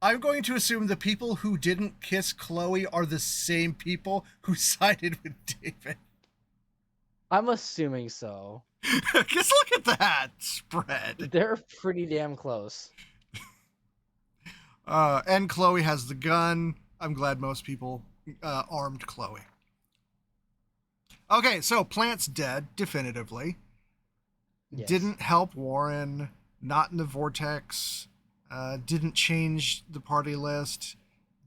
I'm going to assume the people who didn't kiss Chloe are the same people who sided with David. I'm assuming so. Just look at that spread. They're pretty damn close. And Chloe has the gun. I'm glad most people armed Chloe. Okay, so Plant's dead, definitively. Yes. Didn't help Warren. Not in the vortex. Didn't change the party list.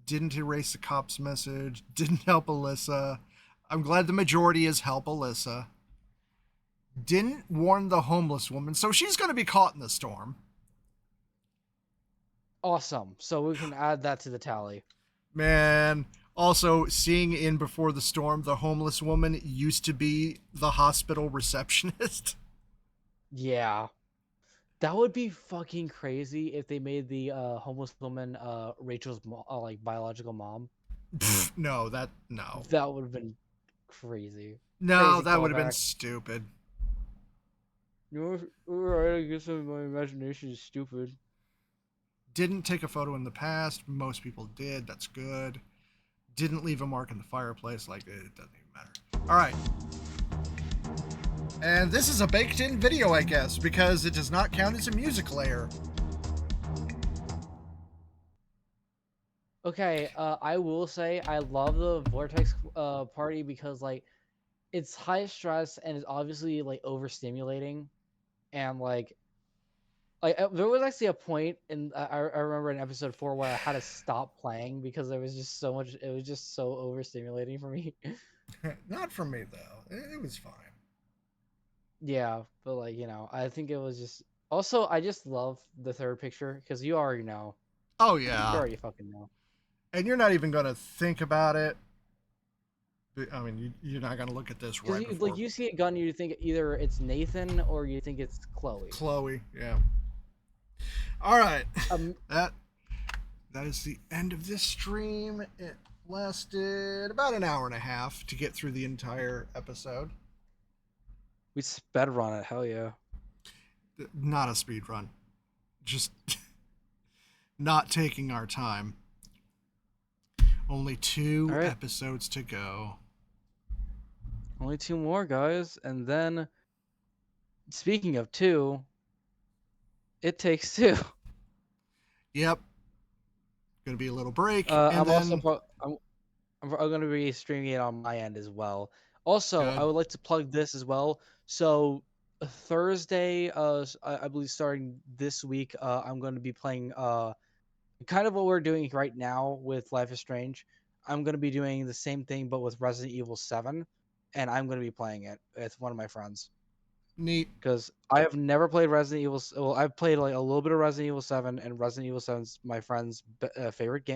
Didn't erase the cop's message. Didn't help Alyssa. I'm glad the majority is help Alyssa. Didn't warn the homeless woman, so she's going to be caught in the storm. Awesome. So we can add that to the tally. Man, also seeing in Before the Storm, the homeless woman used to be the hospital receptionist. Yeah. That would be fucking crazy if they made the homeless woman Rachel's biological mom. No. That would have been crazy. No, Crazy that would have been callback. stupid. Alright, I guess my imagination is stupid. Didn't take a photo in the past. Most people did. That's good. didn't leave a mark in the fireplace. Like, it doesn't even matter. All right. And this is a baked-in video, I guess, because it does not count as a music layer. Okay, I will say I love the Vortex party because like it's high stress and it's obviously like overstimulating, and like there was actually a point in I remember in episode 4 where I had to stop playing because there was just so much. It was just so overstimulating for me. Not for me, though. It was fine. Yeah, but like I think it was just. Also, I just love the third picture because you already know. Oh, You yeah. already fucking know. And you're not even going to think about it. I mean, you're not going to look at this right Because before. like you see a gun, you think either it's Nathan or you think it's Chloe. Chloe, yeah. All right. Um, that is the end of this stream. It lasted about an hour and a half to get through the entire episode. We sped run it, hell yeah. Not a speed run. Just not taking our time. Only 2 episodes to go. Only 2 more, guys. And then, speaking of 2, It Takes Two. Yep. Gonna be a little break. And I'm then... also I'm going to be streaming it on my end as well. Also, Good. I would like to plug this as well. So Thursday, I believe starting this week, I'm going to be playing kind of what we're doing right now with Life is Strange. I'm going to be doing the same thing, but with Resident Evil 7, and I'm going to be playing it with one of my friends. Neat. Because I have never played Resident Evil. Well, I've played like a little bit of Resident Evil 7, and Resident Evil 7's my friend's favorite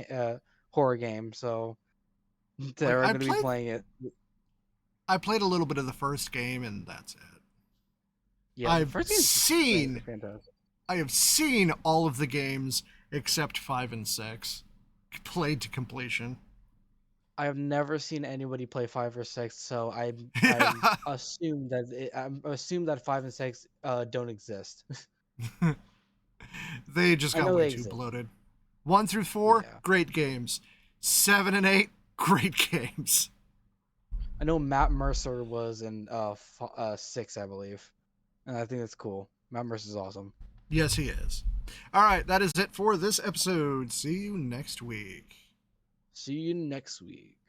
horror game. So they're going to be playing it. I played a little bit of the first game, and that's it. Yeah, I have seen all of the games except 5 and 6 played to completion. I have never seen anybody play 5 or 6, so I assume that 5 and 6 don't exist. They just got way too bloated. 1 through 4, great games. 7 and 8, great games. I know Matt Mercer was in 6, I believe, and I think that's cool. Matt Mercer's awesome. Yes, he is. All right, that is it for this episode. See you next week. See you next week.